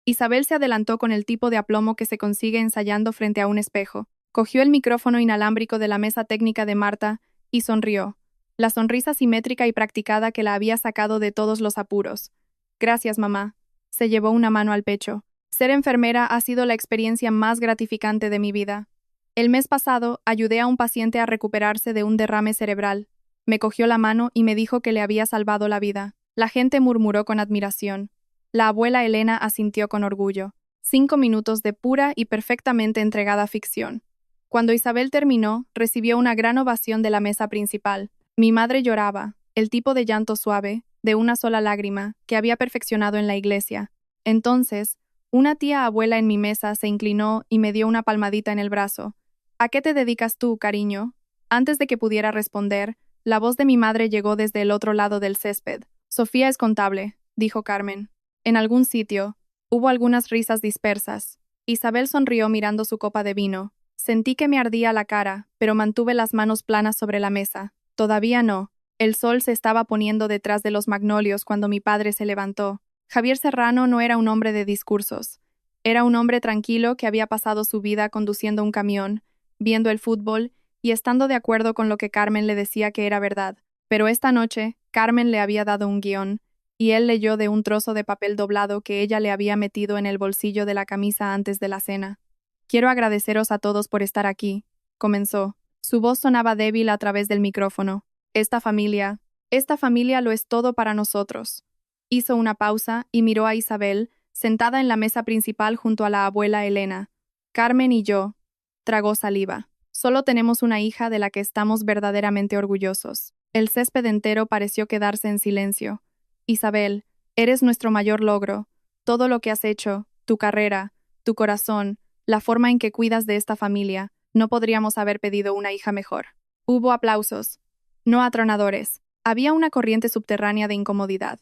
Isabel se adelantó con el tipo de aplomo que se consigue ensayando frente a un espejo. Cogió el micrófono inalámbrico de la mesa técnica de Marta y sonrió. La sonrisa simétrica y practicada que la había sacado de todos los apuros. Gracias, mamá. Se llevó una mano al pecho. Ser enfermera ha sido la experiencia más gratificante de mi vida. El mes pasado, ayudé a un paciente a recuperarse de un derrame cerebral. Me cogió la mano y me dijo que le había salvado la vida. La gente murmuró con admiración. La abuela Elena asintió con orgullo. 5 minutos de pura y perfectamente entregada ficción. Cuando Isabel terminó, recibió una gran ovación de la mesa principal. Mi madre lloraba, el tipo de llanto suave, de una sola lágrima, que había perfeccionado en la iglesia. Entonces, una tía abuela en mi mesa se inclinó y me dio una palmadita en el brazo. ¿A qué te dedicas tú, cariño? Antes de que pudiera responder, la voz de mi madre llegó desde el otro lado del césped. Sofía es contable, dijo Carmen. En algún sitio, hubo algunas risas dispersas. Isabel sonrió mirando su copa de vino. Sentí que me ardía la cara, pero mantuve las manos planas sobre la mesa. Todavía no. El sol se estaba poniendo detrás de los magnolios cuando mi padre se levantó. Javier Serrano no era un hombre de discursos. Era un hombre tranquilo que había pasado su vida conduciendo un camión, viendo el fútbol y estando de acuerdo con lo que Carmen le decía que era verdad. Pero esta noche, Carmen le había dado un guión, y él leyó de un trozo de papel doblado que ella le había metido en el bolsillo de la camisa antes de la cena. Quiero agradeceros a todos por estar aquí, comenzó. Su voz sonaba débil a través del micrófono. Esta familia lo es todo para nosotros. Hizo una pausa y miró a Isabel, sentada en la mesa principal junto a la abuela Elena. Carmen y yo. Tragó saliva. Solo tenemos una hija de la que estamos verdaderamente orgullosos. El césped entero pareció quedarse en silencio. Isabel, eres nuestro mayor logro. Todo lo que has hecho, tu carrera, tu corazón, la forma en que cuidas de esta familia, no podríamos haber pedido una hija mejor. Hubo aplausos. No atronadores. Había una corriente subterránea de incomodidad.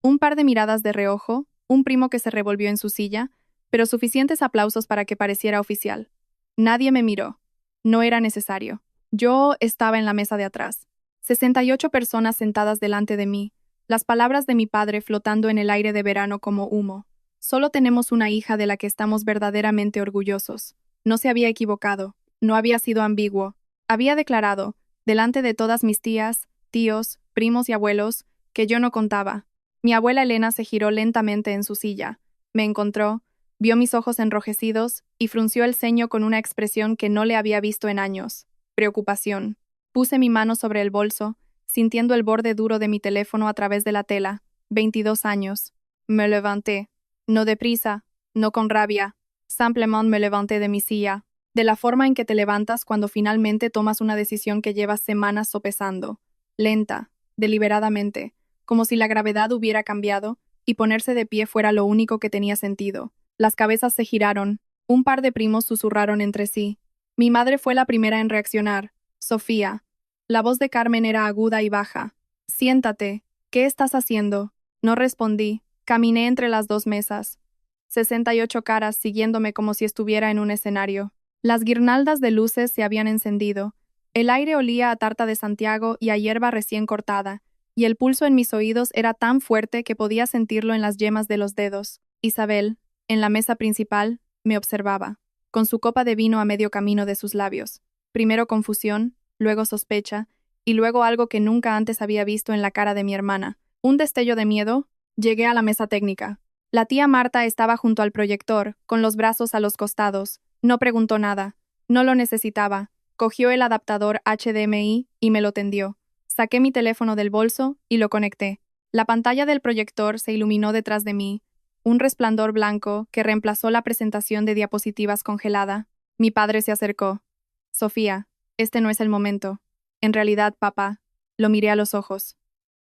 Un par de miradas de reojo, un primo que se revolvió en su silla, pero suficientes aplausos para que pareciera oficial. Nadie me miró. No era necesario. Yo estaba en la mesa de atrás. 68 personas sentadas delante de mí, las palabras de mi padre flotando en el aire de verano como humo. Solo tenemos una hija de la que estamos verdaderamente orgullosos. No se había equivocado, no había sido ambiguo. Había declarado, delante de todas mis tías, tíos, primos y abuelos, que yo no contaba. Mi abuela Elena se giró lentamente en su silla. Me encontró, vio mis ojos enrojecidos y frunció el ceño con una expresión que no le había visto en años. Preocupación. Puse mi mano sobre el bolso, sintiendo el borde duro de mi teléfono a través de la tela. 22 años. Me levanté. No deprisa, no con rabia. Simplemente me levanté de mi silla. De la forma en que te levantas cuando finalmente tomas una decisión que llevas semanas sopesando. Lenta, deliberadamente, como si la gravedad hubiera cambiado y ponerse de pie fuera lo único que tenía sentido. Las cabezas se giraron. Un par de primos susurraron entre sí. Mi madre fue la primera en reaccionar. Sofía. La voz de Carmen era aguda y baja. Siéntate. ¿Qué estás haciendo? No respondí. Caminé entre las dos mesas. 68 caras siguiéndome como si estuviera en un escenario. Las guirnaldas de luces se habían encendido. El aire olía a tarta de Santiago y a hierba recién cortada, y el pulso en mis oídos era tan fuerte que podía sentirlo en las yemas de los dedos. Isabel, en la mesa principal, me observaba, con su copa de vino a medio camino de sus labios. Primero confusión, luego sospecha, y luego algo que nunca antes había visto en la cara de mi hermana. Un destello de miedo. Llegué a la mesa técnica. La tía Marta estaba junto al proyector, con los brazos a los costados. No preguntó nada. No lo necesitaba. Cogió el adaptador HDMI y me lo tendió. Saqué mi teléfono del bolso y lo conecté. La pantalla del proyector se iluminó detrás de mí, un resplandor blanco que reemplazó la presentación de diapositivas congelada. Mi padre se acercó. Sofía, este no es el momento. En realidad, papá, lo miré a los ojos.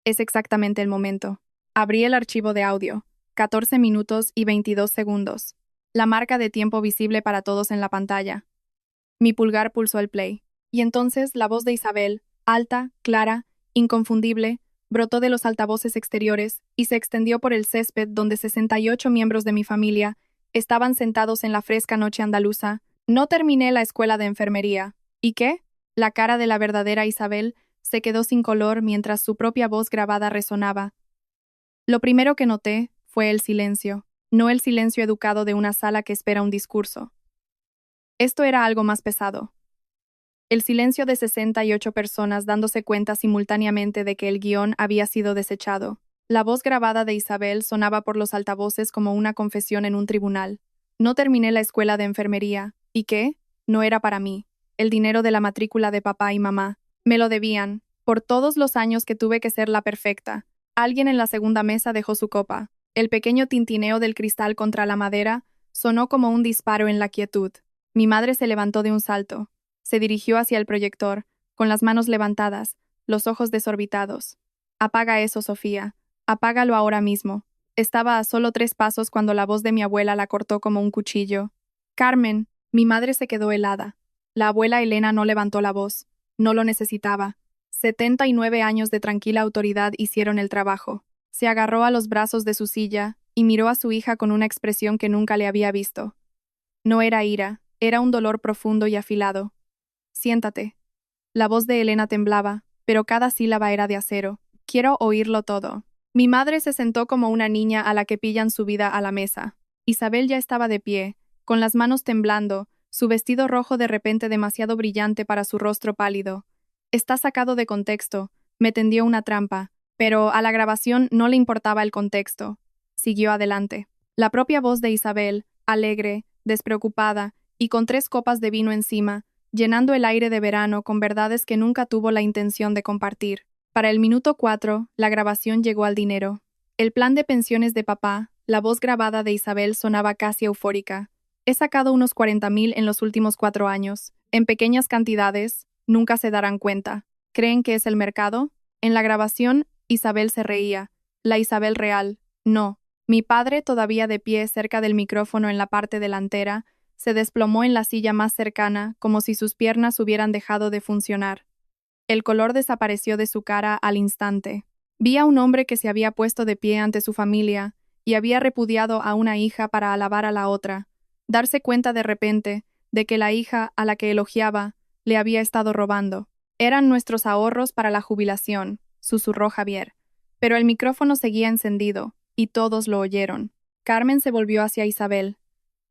Es exactamente el momento. Abrí el archivo de audio. 14 minutos y 22 segundos. La marca de tiempo visible para todos en la pantalla. Mi pulgar pulsó el play. Y entonces la voz de Isabel, alta, clara, inconfundible, brotó de los altavoces exteriores y se extendió por el césped donde 68 miembros de mi familia estaban sentados en la fresca noche andaluza. No terminé la escuela de enfermería. ¿Y qué? La cara de la verdadera Isabel se quedó sin color mientras su propia voz grabada resonaba. Lo primero que noté fue el silencio, no el silencio educado de una sala que espera un discurso. Esto era algo más pesado. El silencio de 68 personas dándose cuenta simultáneamente de que el guión había sido desechado. La voz grabada de Isabel sonaba por los altavoces como una confesión en un tribunal. No terminé la escuela de enfermería. ¿Y qué? No era para mí. El dinero de la matrícula de papá y mamá. Me lo debían, por todos los años que tuve que ser la perfecta. Alguien en la segunda mesa dejó su copa. El pequeño tintineo del cristal contra la madera sonó como un disparo en la quietud. Mi madre se levantó de un salto. Se dirigió hacia el proyector, con las manos levantadas, los ojos desorbitados. Apaga eso, Sofía. Apágalo ahora mismo. Estaba a solo 3 pasos cuando la voz de mi abuela la cortó como un cuchillo. Carmen. Mi madre se quedó helada. La abuela Elena no levantó la voz. No lo necesitaba. 79 años de tranquila autoridad hicieron el trabajo. Se agarró a los brazos de su silla y miró a su hija con una expresión que nunca le había visto. No era ira, era un dolor profundo y afilado. Siéntate. La voz de Elena temblaba, pero cada sílaba era de acero. Quiero oírlo todo. Mi madre se sentó como una niña a la que pillan subida a la mesa. Isabel ya estaba de pie, con las manos temblando, su vestido rojo de repente demasiado brillante para su rostro pálido. Está sacado de contexto, me tendió una trampa, pero a la grabación no le importaba el contexto. Siguió adelante. La propia voz de Isabel, alegre, despreocupada, y con 3 copas de vino encima, llenando el aire de verano con verdades que nunca tuvo la intención de compartir. Para el minuto 4, la grabación llegó al dinero. El plan de pensiones de papá, la voz grabada de Isabel sonaba casi eufórica. He sacado unos 40.000 en los últimos 4 años, en pequeñas cantidades, nunca se darán cuenta. ¿Creen que es el mercado? En la grabación, Isabel se reía. La Isabel real. No. Mi padre, todavía de pie cerca del micrófono en la parte delantera, se desplomó en la silla más cercana, como si sus piernas hubieran dejado de funcionar. El color desapareció de su cara al instante. Vi a un hombre que se había puesto de pie ante su familia y había repudiado a una hija para alabar a la otra. Darse cuenta de repente de que la hija a la que elogiaba le había estado robando. Eran nuestros ahorros para la jubilación, susurró Javier. Pero el micrófono seguía encendido, y todos lo oyeron. Carmen se volvió hacia Isabel.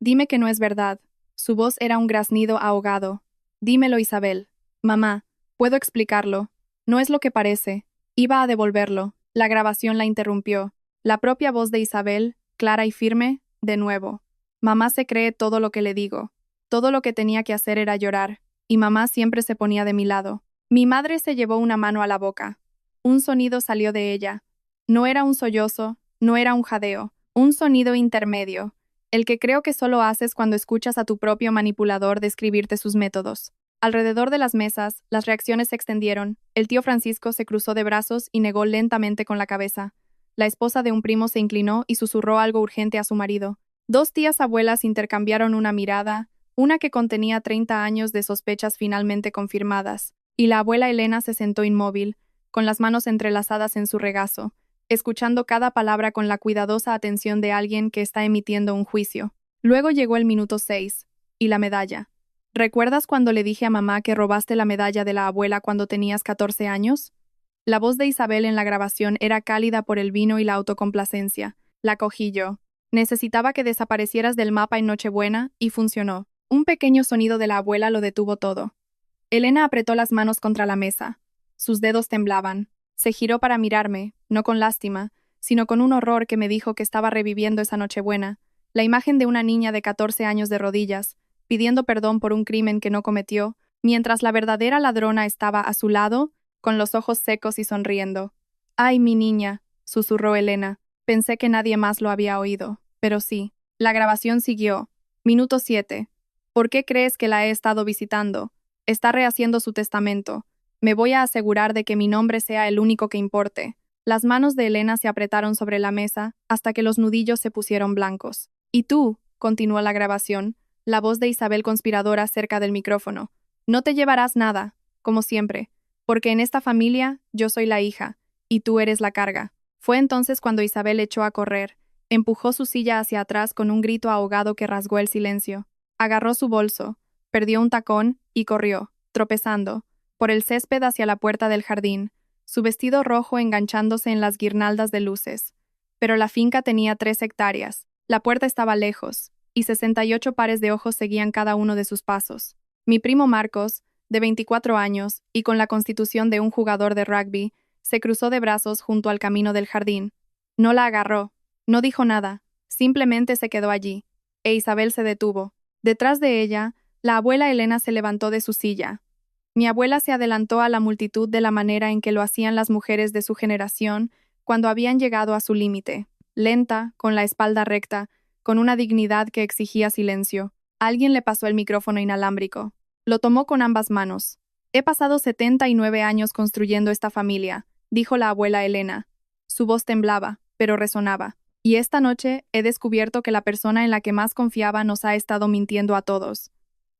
Dime que no es verdad. Su voz era un graznido ahogado. Dímelo, Isabel. Mamá, puedo explicarlo. No es lo que parece. Iba a devolverlo. La grabación la interrumpió. La propia voz de Isabel, clara y firme, de nuevo. Mamá se cree todo lo que le digo. Todo lo que tenía que hacer era llorar, y mamá siempre se ponía de mi lado. Mi madre se llevó una mano a la boca. Un sonido salió de ella. No era un sollozo, no era un jadeo, un sonido intermedio, el que creo que solo haces cuando escuchas a tu propio manipulador describirte sus métodos. Alrededor de las mesas, las reacciones se extendieron. El tío Francisco se cruzó de brazos y negó lentamente con la cabeza. La esposa de un primo se inclinó y susurró algo urgente a su marido. Dos tías abuelas intercambiaron una mirada, una que contenía 30 años de sospechas finalmente confirmadas, y la abuela Elena se sentó inmóvil, con las manos entrelazadas en su regazo, escuchando cada palabra con la cuidadosa atención de alguien que está emitiendo un juicio. Luego llegó el minuto 6, y la medalla. ¿Recuerdas cuando le dije a mamá que robaste la medalla de la abuela cuando tenías 14 años? La voz de Isabel en la grabación era cálida por el vino y la autocomplacencia. La cogí yo. Necesitaba que desaparecieras del mapa en Nochebuena, y funcionó. Un pequeño sonido de la abuela lo detuvo todo. Elena apretó las manos contra la mesa. Sus dedos temblaban. Se giró para mirarme, no con lástima, sino con un horror que me dijo que estaba reviviendo esa Nochebuena, la imagen de una niña de 14 años de rodillas, pidiendo perdón por un crimen que no cometió, mientras la verdadera ladrona estaba a su lado, con los ojos secos y sonriendo. «Ay, mi niña», susurró Elena. Pensé que nadie más lo había oído, pero sí. La grabación siguió. Minuto 7. ¿Por qué crees que la he estado visitando? Está rehaciendo su testamento. Me voy a asegurar de que mi nombre sea el único que importe. Las manos de Elena se apretaron sobre la mesa hasta que los nudillos se pusieron blancos. «Y tú», continuó la grabación, la voz de Isabel conspiradora cerca del micrófono, «no te llevarás nada, como siempre, porque en esta familia yo soy la hija, y tú eres la carga». Fue entonces cuando Isabel echó a correr, empujó su silla hacia atrás con un grito ahogado que rasgó el silencio. Agarró su bolso, perdió un tacón y corrió, tropezando, por el césped hacia la puerta del jardín, su vestido rojo enganchándose en las guirnaldas de luces. Pero la finca tenía 3 hectáreas, la puerta estaba lejos, y 68 pares de ojos seguían cada uno de sus pasos. Mi primo Marcos, de 24 años, y con la constitución de un jugador de rugby, se cruzó de brazos junto al camino del jardín. No la agarró, no dijo nada, simplemente se quedó allí, e Isabel se detuvo. Detrás de ella, la abuela Elena se levantó de su silla. Mi abuela se adelantó a la multitud de la manera en que lo hacían las mujeres de su generación cuando habían llegado a su límite, lenta, con la espalda recta, con una dignidad que exigía silencio. Alguien le pasó el micrófono inalámbrico. Lo tomó con ambas manos. «He pasado 79 años construyendo esta familia», dijo la abuela Elena. Su voz temblaba, pero resonaba. «Y esta noche he descubierto que la persona en la que más confiaba nos ha estado mintiendo a todos».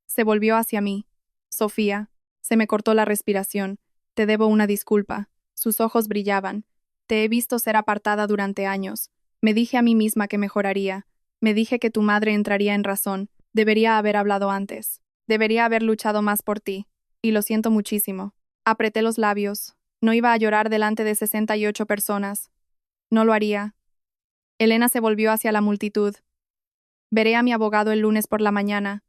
Se volvió hacia mí. «Sofía». Se me cortó la respiración. «Te debo una disculpa». Sus ojos brillaban. «Te he visto ser apartada durante años. Me dije a mí misma que mejoraría. Me dije que tu madre entraría en razón. Debería haber hablado antes. Debería haber luchado más por ti. Y lo siento muchísimo». Apreté los labios. No iba a llorar delante de 68 personas. No lo haría. Elena se volvió hacia la multitud. «Veré a mi abogado el lunes por la mañana.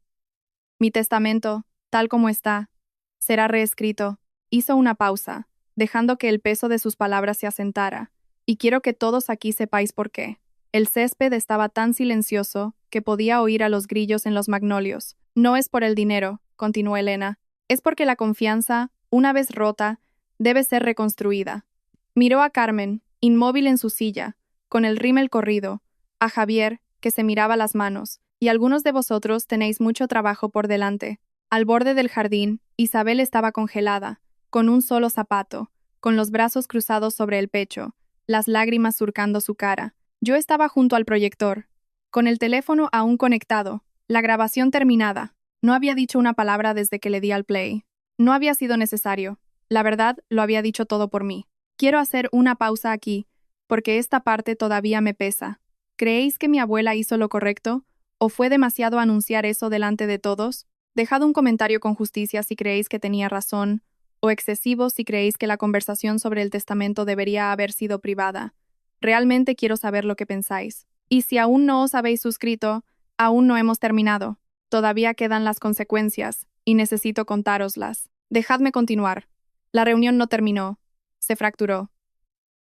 Mi testamento, tal como está, será reescrito». Hizo una pausa, dejando que el peso de sus palabras se asentara. «Y quiero que todos aquí sepáis por qué». El césped estaba tan silencioso que podía oír a los grillos en los magnolios. «No es por el dinero», continuó Elena. «Es porque la confianza, una vez rota, debe ser reconstruida». Miró a Carmen, inmóvil en su silla, con el rímel corrido, a Javier, que se miraba las manos, y algunos de vosotros tenéis mucho trabajo por delante. Al borde del jardín, Isabel estaba congelada, con un solo zapato, con los brazos cruzados sobre el pecho, las lágrimas surcando su cara. Yo estaba junto al proyector, con el teléfono aún conectado, la grabación terminada. No había dicho una palabra desde que le di al play. No había sido necesario. La verdad, lo había dicho todo por mí. Quiero hacer una pausa aquí, porque esta parte todavía me pesa. ¿Creéis que mi abuela hizo lo correcto? ¿O fue demasiado anunciar eso delante de todos? Dejad un comentario con justicia si creéis que tenía razón, o excesivo si creéis que la conversación sobre el testamento debería haber sido privada. Realmente quiero saber lo que pensáis. Y si aún no os habéis suscrito, aún no hemos terminado. Todavía quedan las consecuencias, y necesito contároslas. Dejadme continuar. La reunión no terminó. Se fracturó.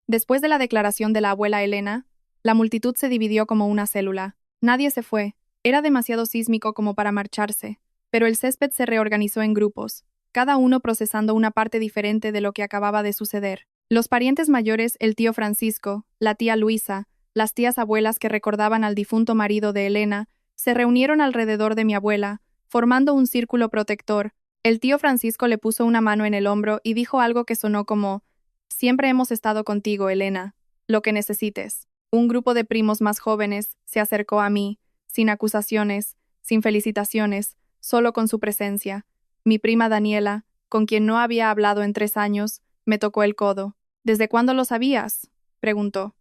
Después de la declaración de la abuela Elena, La multitud se dividió como una célula. Nadie se fue. Era demasiado sísmico como para marcharse, pero el césped se reorganizó en grupos, cada uno procesando una parte diferente de lo que acababa de suceder. Los parientes mayores, el tío Francisco, la tía Luisa, las tías abuelas que recordaban al difunto marido de Elena, se reunieron alrededor de mi abuela, formando un círculo protector. El tío Francisco le puso una mano en el hombro y dijo algo que sonó como: «Siempre hemos estado contigo, Elena. Lo que necesites». Un grupo de primos más jóvenes se acercó a mí, sin acusaciones, sin felicitaciones, solo con su presencia. Mi prima Daniela, con quien no había hablado en 3 años, me tocó el codo. «¿Desde cuándo lo sabías?», preguntó.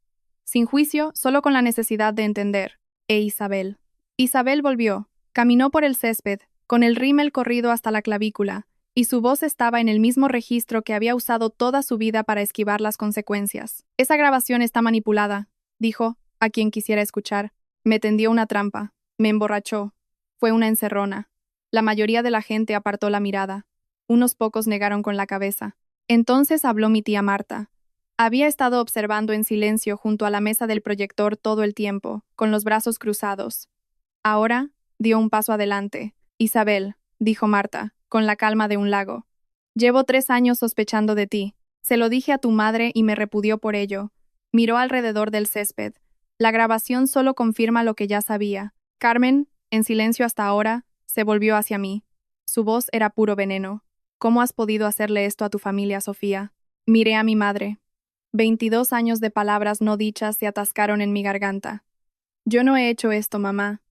Sin juicio, solo con la necesidad de entender. Isabel. Isabel volvió. Caminó por el césped, con el rímel corrido hasta la clavícula, y su voz estaba en el mismo registro que había usado toda su vida para esquivar las consecuencias. «Esa grabación está manipulada», dijo, a quien quisiera escuchar. Me tendió una trampa. Me emborrachó. Fue una encerrona. La mayoría de la gente apartó la mirada. Unos pocos negaron con la cabeza. Entonces habló mi tía Marta. Había estado observando en silencio junto a la mesa del proyector todo el tiempo, con los brazos cruzados. Ahora dio un paso adelante. «Isabel», dijo Marta, con la calma de un lago. «Llevo 3 años sospechando de ti. Se lo dije a tu madre y me repudió por ello». Miró alrededor del césped. La grabación solo confirma lo que ya sabía. Carmen, en silencio hasta ahora, se volvió hacia mí. Su voz era puro veneno. «¿Cómo has podido hacerle esto a tu familia, Sofía?». Miré a mi madre. 22 años de palabras no dichas se atascaron en mi garganta. «Yo no he hecho esto, mamá».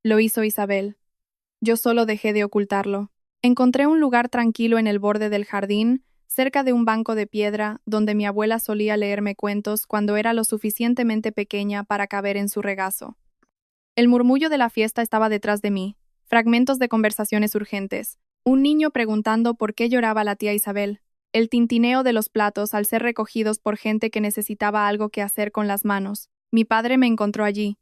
Lo hizo Isabel. Yo solo dejé de ocultarlo. Encontré un lugar tranquilo en el borde del jardín, cerca de un banco de piedra, donde mi abuela solía leerme cuentos cuando era lo suficientemente pequeña para caber en su regazo. El murmullo de la fiesta estaba detrás de mí, fragmentos de conversaciones urgentes, un niño preguntando por qué lloraba la tía Isabel, el tintineo de los platos al ser recogidos por gente que necesitaba algo que hacer con las manos. Mi padre me encontró allí.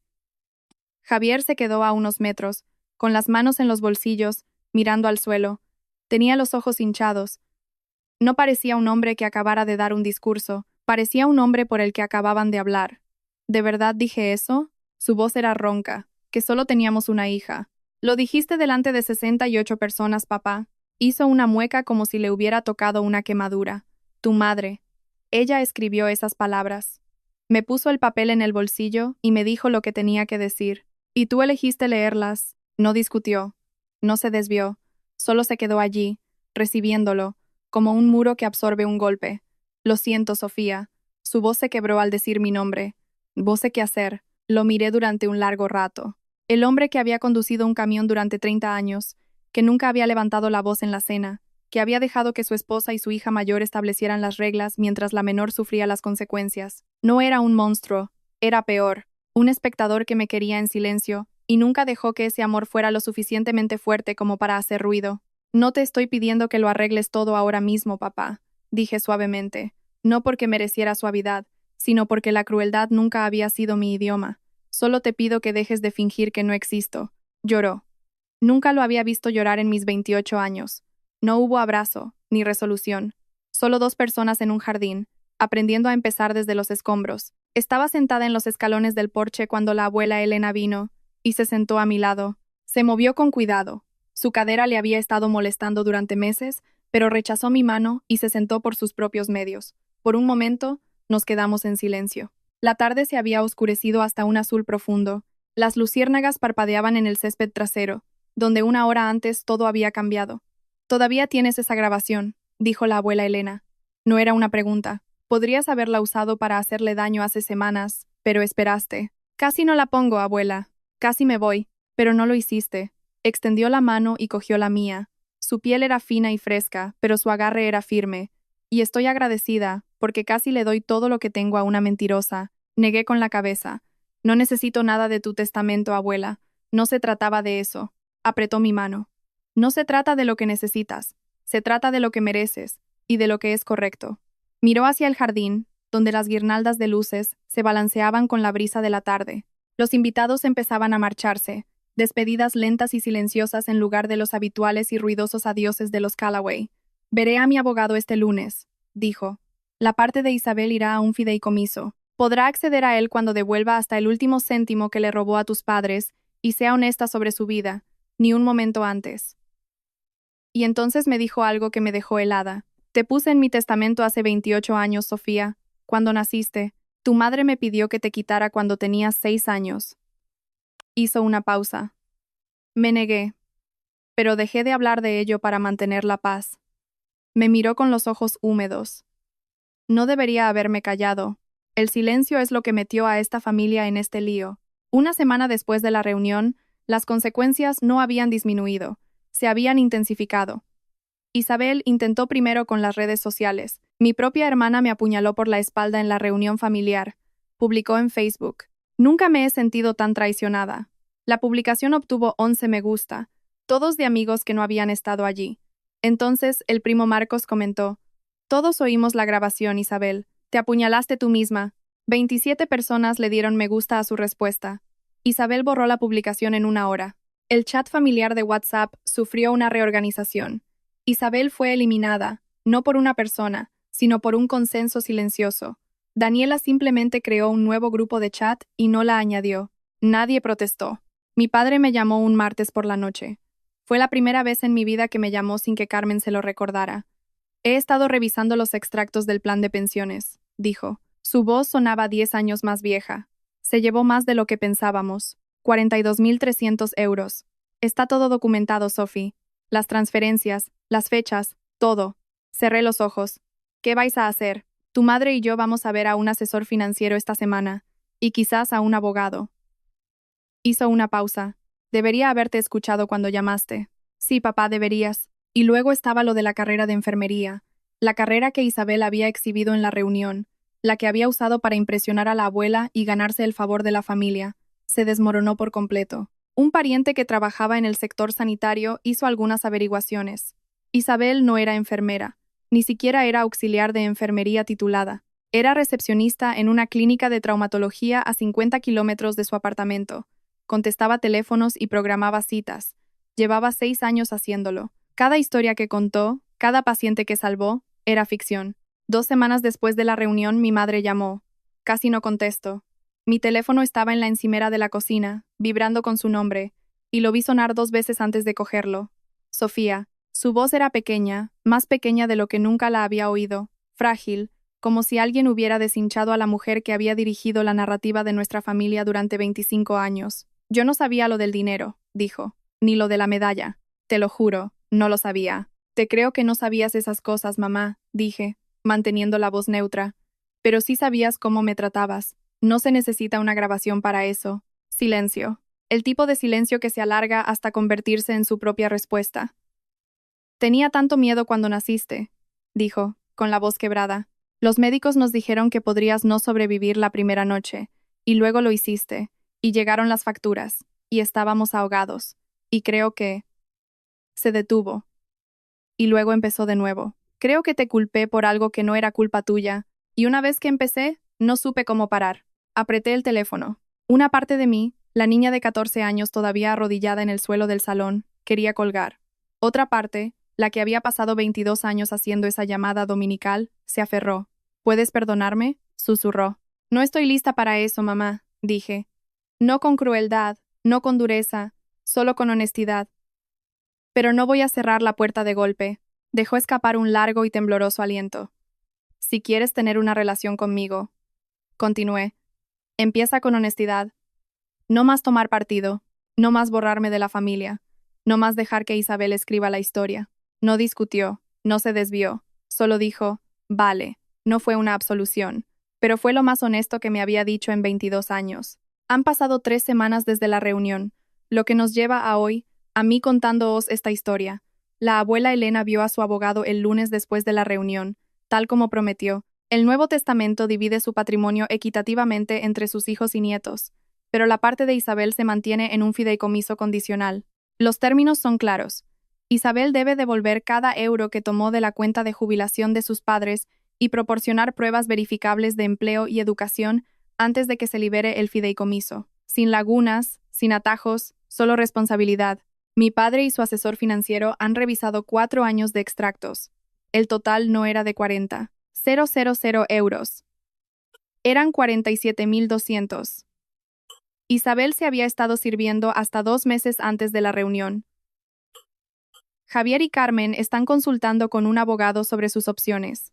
Javier se quedó a unos metros, con las manos en los bolsillos, mirando al suelo. Tenía los ojos hinchados. No parecía un hombre que acabara de dar un discurso, parecía un hombre por el que acababan de hablar. ¿De verdad dije eso? Su voz era ronca, que solo teníamos una hija. «Lo dijiste delante de 68 personas, papá». Hizo una mueca como si le hubiera tocado una quemadura. «Tu madre». Ella escribió esas palabras. Me puso el papel en el bolsillo y me dijo lo que tenía que decir. «Y tú elegiste leerlas». No discutió. No se desvió. Solo se quedó allí, recibiéndolo, como un muro que absorbe un golpe. «Lo siento, Sofía». Su voz se quebró al decir mi nombre. «No sé qué hacer». Lo miré durante un largo rato. El hombre que había conducido un camión durante 30 años, que nunca había levantado la voz en la cena, que había dejado que su esposa y su hija mayor establecieran las reglas mientras la menor sufría las consecuencias. No era un monstruo, era peor, un espectador que me quería en silencio, y nunca dejó que ese amor fuera lo suficientemente fuerte como para hacer ruido. «No te estoy pidiendo que lo arregles todo ahora mismo, papá», dije suavemente, no porque mereciera suavidad, sino porque la crueldad nunca había sido mi idioma. «Solo te pido que dejes de fingir que no existo». Lloró. Nunca lo había visto llorar en mis 28 años. No hubo abrazo, ni resolución. Solo 2 personas en un jardín, aprendiendo a empezar desde los escombros. Estaba sentada en los escalones del porche cuando la abuela Elena vino, y se sentó a mi lado. Se movió con cuidado. Su cadera le había estado molestando durante meses, pero rechazó mi mano y se sentó por sus propios medios. Por un momento, nos quedamos en silencio. La tarde se había oscurecido hasta un azul profundo. Las luciérnagas parpadeaban en el césped trasero, donde 1 hora antes todo había cambiado. «Todavía tienes esa grabación», dijo la abuela Elena. No era una pregunta. Podrías haberla usado para hacerle daño hace semanas, pero esperaste. «Casi no la pongo, abuela. Casi me voy, pero no lo hiciste». Extendió la mano y cogió la mía. Su piel era fina y fresca, pero su agarre era firme. «Y estoy agradecida, porque casi le doy todo lo que tengo a una mentirosa». Negué con la cabeza. «No necesito nada de tu testamento, abuela. No se trataba de eso». Apretó mi mano. «No se trata de lo que necesitas. Se trata de lo que mereces, y de lo que es correcto». Miró hacia el jardín, donde las guirnaldas de luces se balanceaban con la brisa de la tarde. Los invitados empezaban a marcharse, despedidas lentas y silenciosas en lugar de los habituales y ruidosos adioses de los Callaway. «Veré a mi abogado este lunes», dijo. «La parte de Isabel irá a un fideicomiso. Podrá acceder a él cuando devuelva hasta el último céntimo que le robó a tus padres y sea honesta sobre su vida, ni un momento antes. Y entonces me dijo algo que me dejó helada. Te puse en mi testamento hace 28 años, Sofía. Cuando naciste, tu madre me pidió que te quitara cuando tenías 6 años. Hizo una pausa. Me negué, pero dejé de hablar de ello para mantener la paz. Me miró con los ojos húmedos. No debería haberme callado. El silencio es lo que metió a esta familia en este lío. Una semana después de la reunión, las consecuencias no habían disminuido, se habían intensificado. Isabel intentó primero con las redes sociales. Mi propia hermana me apuñaló por la espalda en la reunión familiar. Publicó en Facebook. Nunca me he sentido tan traicionada. La publicación obtuvo 11 me gusta, todos de amigos que no habían estado allí. Entonces el primo Marcos comentó: todos oímos la grabación, Isabel. Te apuñalaste tú misma. 27 personas le dieron me gusta a su respuesta. Isabel borró la publicación en una hora. El chat familiar de WhatsApp sufrió una reorganización. Isabel fue eliminada, no por una persona, sino por un consenso silencioso. Daniela simplemente creó un nuevo grupo de chat y no la añadió. Nadie protestó. Mi padre me llamó un martes por la noche. Fue la primera vez en mi vida que me llamó sin que Carmen se lo recordara. He estado revisando los extractos del plan de pensiones, dijo. Su voz sonaba 10 años más vieja. Se llevó más de lo que pensábamos. 42.300 euros. Está todo documentado, Sophie. Las transferencias, las fechas, todo. Cerré los ojos. ¿Qué vais a hacer? Tu madre y yo vamos a ver a un asesor financiero esta semana, y quizás a un abogado. Hizo una pausa. Debería haberte escuchado cuando llamaste. Sí, papá, deberías. Y luego estaba lo de la carrera de enfermería, la carrera que Isabel había exhibido en la reunión, la que había usado para impresionar a la abuela y ganarse el favor de la familia. Se desmoronó por completo. Un pariente que trabajaba en el sector sanitario hizo algunas averiguaciones. Isabel no era enfermera, ni siquiera era auxiliar de enfermería titulada. Era recepcionista en una clínica de traumatología a 50 kilómetros de su apartamento. Contestaba teléfonos y programaba citas. Llevaba 6 años haciéndolo. Cada historia que contó, cada paciente que salvó, era ficción. 2 semanas después de la reunión, mi madre llamó. Casi no contesto. Mi teléfono estaba en la encimera de la cocina, vibrando con su nombre, y lo vi sonar 2 veces antes de cogerlo. Sofía. Su voz era pequeña, más pequeña de lo que nunca la había oído, frágil, como si alguien hubiera deshinchado a la mujer que había dirigido la narrativa de nuestra familia durante 25 años. Yo no sabía lo del dinero, dijo, ni lo de la medalla. Te lo juro, no lo sabía. Te creo que no sabías esas cosas, mamá, dije, manteniendo la voz neutra. Pero sí sabías cómo me tratabas. No se necesita una grabación para eso. Silencio. El tipo de silencio que se alarga hasta convertirse en su propia respuesta. Tenía tanto miedo cuando naciste, dijo, con la voz quebrada. Los médicos nos dijeron que podrías no sobrevivir la primera noche, y luego lo hiciste, y llegaron las facturas, y estábamos ahogados, y creo que... Se detuvo. Y luego empezó de nuevo. Creo que te culpé por algo que no era culpa tuya, y una vez que empecé, no supe cómo parar. Apreté el teléfono. Una parte de mí, la niña de 14 años todavía arrodillada en el suelo del salón, quería colgar. Otra parte, la que había pasado 22 años haciendo esa llamada dominical, se aferró. ¿Puedes perdonarme? Susurró. No estoy lista para eso, mamá, dije. No con crueldad, no con dureza, solo con honestidad. Pero no voy a cerrar la puerta de golpe. Dejó escapar un largo y tembloroso aliento. Si quieres tener una relación conmigo, continué, empieza con honestidad. No más tomar partido, no más borrarme de la familia, no más dejar que Isabel escriba la historia. No discutió, no se desvió, solo dijo, vale, no fue una absolución, pero fue lo más honesto que me había dicho en 22 años. Han pasado 3 semanas desde la reunión, lo que nos lleva a hoy, a mí contándoos esta historia. La abuela Elena vio a su abogado el lunes después de la reunión, tal como prometió. El Nuevo Testamento divide su patrimonio equitativamente entre sus hijos y nietos, pero la parte de Isabel se mantiene en un fideicomiso condicional. Los términos son claros. Isabel debe devolver cada euro que tomó de la cuenta de jubilación de sus padres y proporcionar pruebas verificables de empleo y educación antes de que se libere el fideicomiso. Sin lagunas, sin atajos, solo responsabilidad. Mi padre y su asesor financiero han revisado 4 años de extractos. El total no era de 40,000 euros. Eran 47.200. Isabel se había estado sirviendo hasta 2 meses antes de la reunión. Javier y Carmen están consultando con un abogado sobre sus opciones.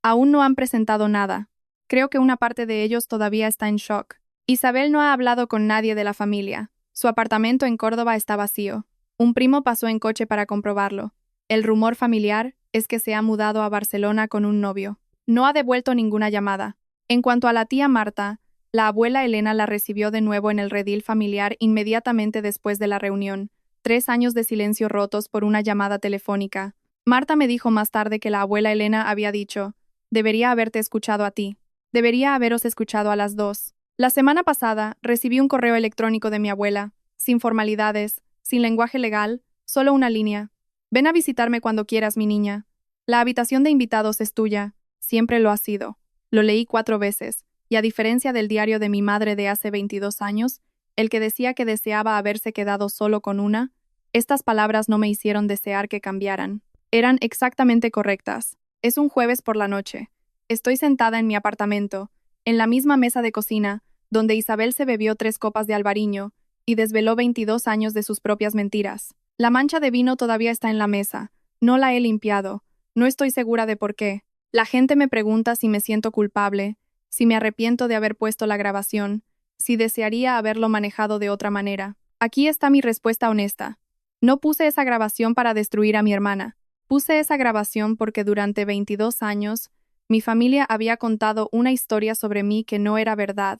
Aún no han presentado nada. Creo que una parte de ellos todavía está en shock. Isabel no ha hablado con nadie de la familia. Su apartamento en Córdoba está vacío. Un primo pasó en coche para comprobarlo. El rumor familiar es que se ha mudado a Barcelona con un novio. No ha devuelto ninguna llamada. En cuanto a la tía Marta, la abuela Elena la recibió de nuevo en el redil familiar inmediatamente después de la reunión. 3 años de silencio rotos por una llamada telefónica. Marta me dijo más tarde que la abuela Elena había dicho: debería haberte escuchado a ti. Debería haberos escuchado a las dos. La semana pasada recibí un correo electrónico de mi abuela, sin formalidades, sin lenguaje legal, solo una línea. Ven a visitarme cuando quieras, mi niña. La habitación de invitados es tuya. Siempre lo ha sido. Lo leí 4 veces, y a diferencia del diario de mi madre de hace 22 años, el que decía que deseaba haberse quedado solo con una, estas palabras no me hicieron desear que cambiaran. Eran exactamente correctas. Es un jueves por la noche. Estoy sentada en mi apartamento, en la misma mesa de cocina, donde Isabel se bebió 3 copas de albariño y desveló 22 años de sus propias mentiras. La mancha de vino todavía está en la mesa. No la he limpiado. No estoy segura de por qué. La gente me pregunta si me siento culpable, si me arrepiento de haber puesto la grabación, si desearía haberlo manejado de otra manera. Aquí está mi respuesta honesta. No puse esa grabación para destruir a mi hermana. Puse esa grabación porque durante 22 años mi familia había contado una historia sobre mí que no era verdad,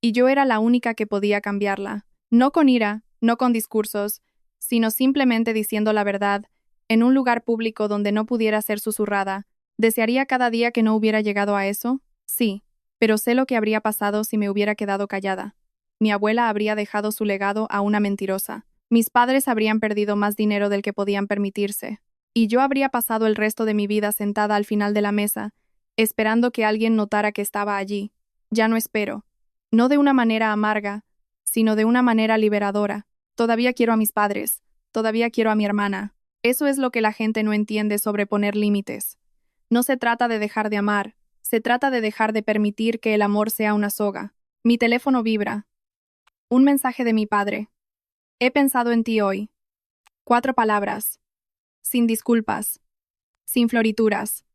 y yo era la única que podía cambiarla. No con ira, no con discursos, sino simplemente diciendo la verdad, en un lugar público donde no pudiera ser susurrada. ¿Desearía cada día que no hubiera llegado a eso? Sí, pero sé lo que habría pasado si me hubiera quedado callada. Mi abuela habría dejado su legado a una mentirosa. Mis padres habrían perdido más dinero del que podían permitirse. Y yo habría pasado el resto de mi vida sentada al final de la mesa, esperando que alguien notara que estaba allí. Ya no espero. No de una manera amarga, sino de una manera liberadora. Todavía quiero a mis padres. Todavía quiero a mi hermana. Eso es lo que la gente no entiende sobre poner límites. No se trata de dejar de amar, se trata de dejar de permitir que el amor sea una soga. Mi teléfono vibra. Un mensaje de mi padre. He pensado en ti hoy. 4 palabras. Sin disculpas. Sin florituras.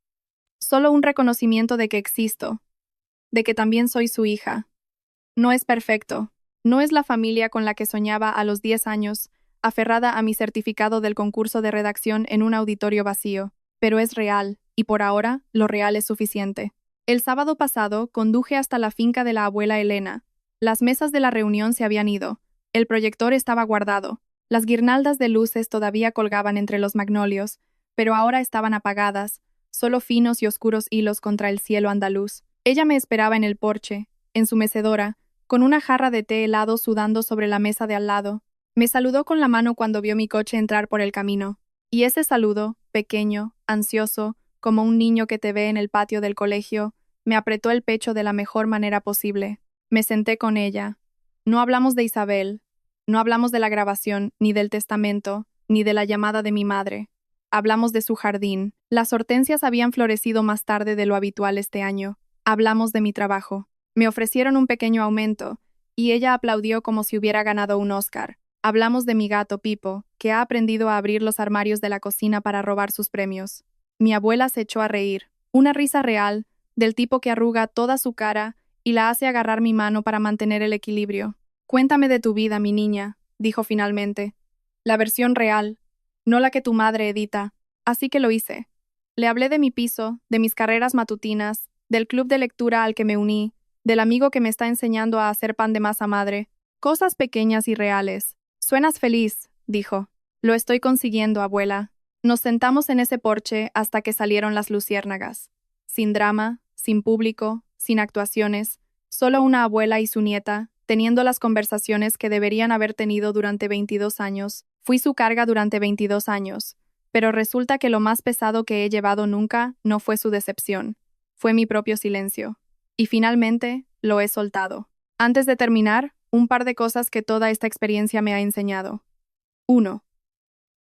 Solo un reconocimiento de que existo. De que también soy su hija. No es perfecto. No es la familia con la que soñaba a los 10 años, aferrada a mi certificado del concurso de redacción en un auditorio vacío. Pero es real, y por ahora, lo real es suficiente. El sábado pasado conduje hasta la finca de la abuela Elena. Las mesas de la reunión se habían ido. El proyector estaba guardado. Las guirnaldas de luces todavía colgaban entre los magnolios, pero ahora estaban apagadas, solo finos y oscuros hilos contra el cielo andaluz. Ella me esperaba en el porche, en su mecedora, con una jarra de té helado sudando sobre la mesa de al lado. Me saludó con la mano cuando vio mi coche entrar por el camino. Y ese saludo, pequeño, ansioso, como un niño que te ve en el patio del colegio, me apretó el pecho de la mejor manera posible. Me senté con ella. No hablamos de Isabel, no hablamos de la grabación, ni del testamento, ni de la llamada de mi madre. Hablamos de su jardín. Las hortensias habían florecido más tarde de lo habitual este año. Hablamos de mi trabajo. Me ofrecieron un pequeño aumento, y ella aplaudió como si hubiera ganado un Oscar. Hablamos de mi gato Pipo, que ha aprendido a abrir los armarios de la cocina para robar sus premios. Mi abuela se echó a reír, una risa real, del tipo que arruga toda su cara y la hace agarrar mi mano para mantener el equilibrio. Cuéntame de tu vida, mi niña, dijo finalmente. La versión real, no la que tu madre edita. Así que lo hice. Le hablé de mi piso, de mis carreras matutinas, del club de lectura al que me uní, del amigo que me está enseñando a hacer pan de masa madre. Cosas pequeñas y reales. Suenas feliz, dijo. Lo estoy consiguiendo, abuela. Nos sentamos en ese porche hasta que salieron las luciérnagas. Sin drama, sin público, sin actuaciones, solo una abuela y su nieta, teniendo las conversaciones que deberían haber tenido durante 22 años. Fui su carga durante 22 años, pero resulta que lo más pesado que he llevado nunca no fue su decepción, fue mi propio silencio. Y finalmente, lo he soltado. Antes de terminar, un par de cosas que toda esta experiencia me ha enseñado. 1.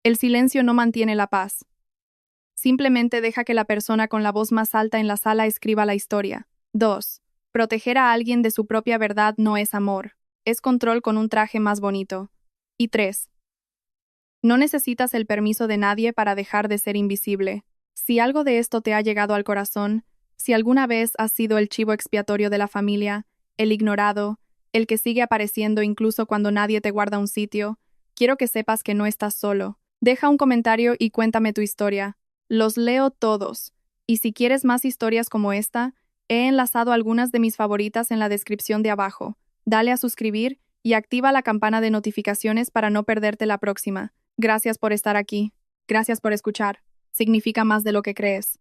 El silencio no mantiene la paz. Simplemente deja que la persona con la voz más alta en la sala escriba la historia. 2. Proteger a alguien de su propia verdad no es amor, es control con un traje más bonito. Y 3. No necesitas el permiso de nadie para dejar de ser invisible. Si algo de esto te ha llegado al corazón, si alguna vez has sido el chivo expiatorio de la familia, el ignorado, el que sigue apareciendo incluso cuando nadie te guarda un sitio, quiero que sepas que no estás solo. Deja un comentario y cuéntame tu historia. Los leo todos. Y si quieres más historias como esta, he enlazado algunas de mis favoritas en la descripción de abajo. Dale a suscribir y activa la campana de notificaciones para no perderte la próxima. Gracias por estar aquí. Gracias por escuchar. Significa más de lo que crees.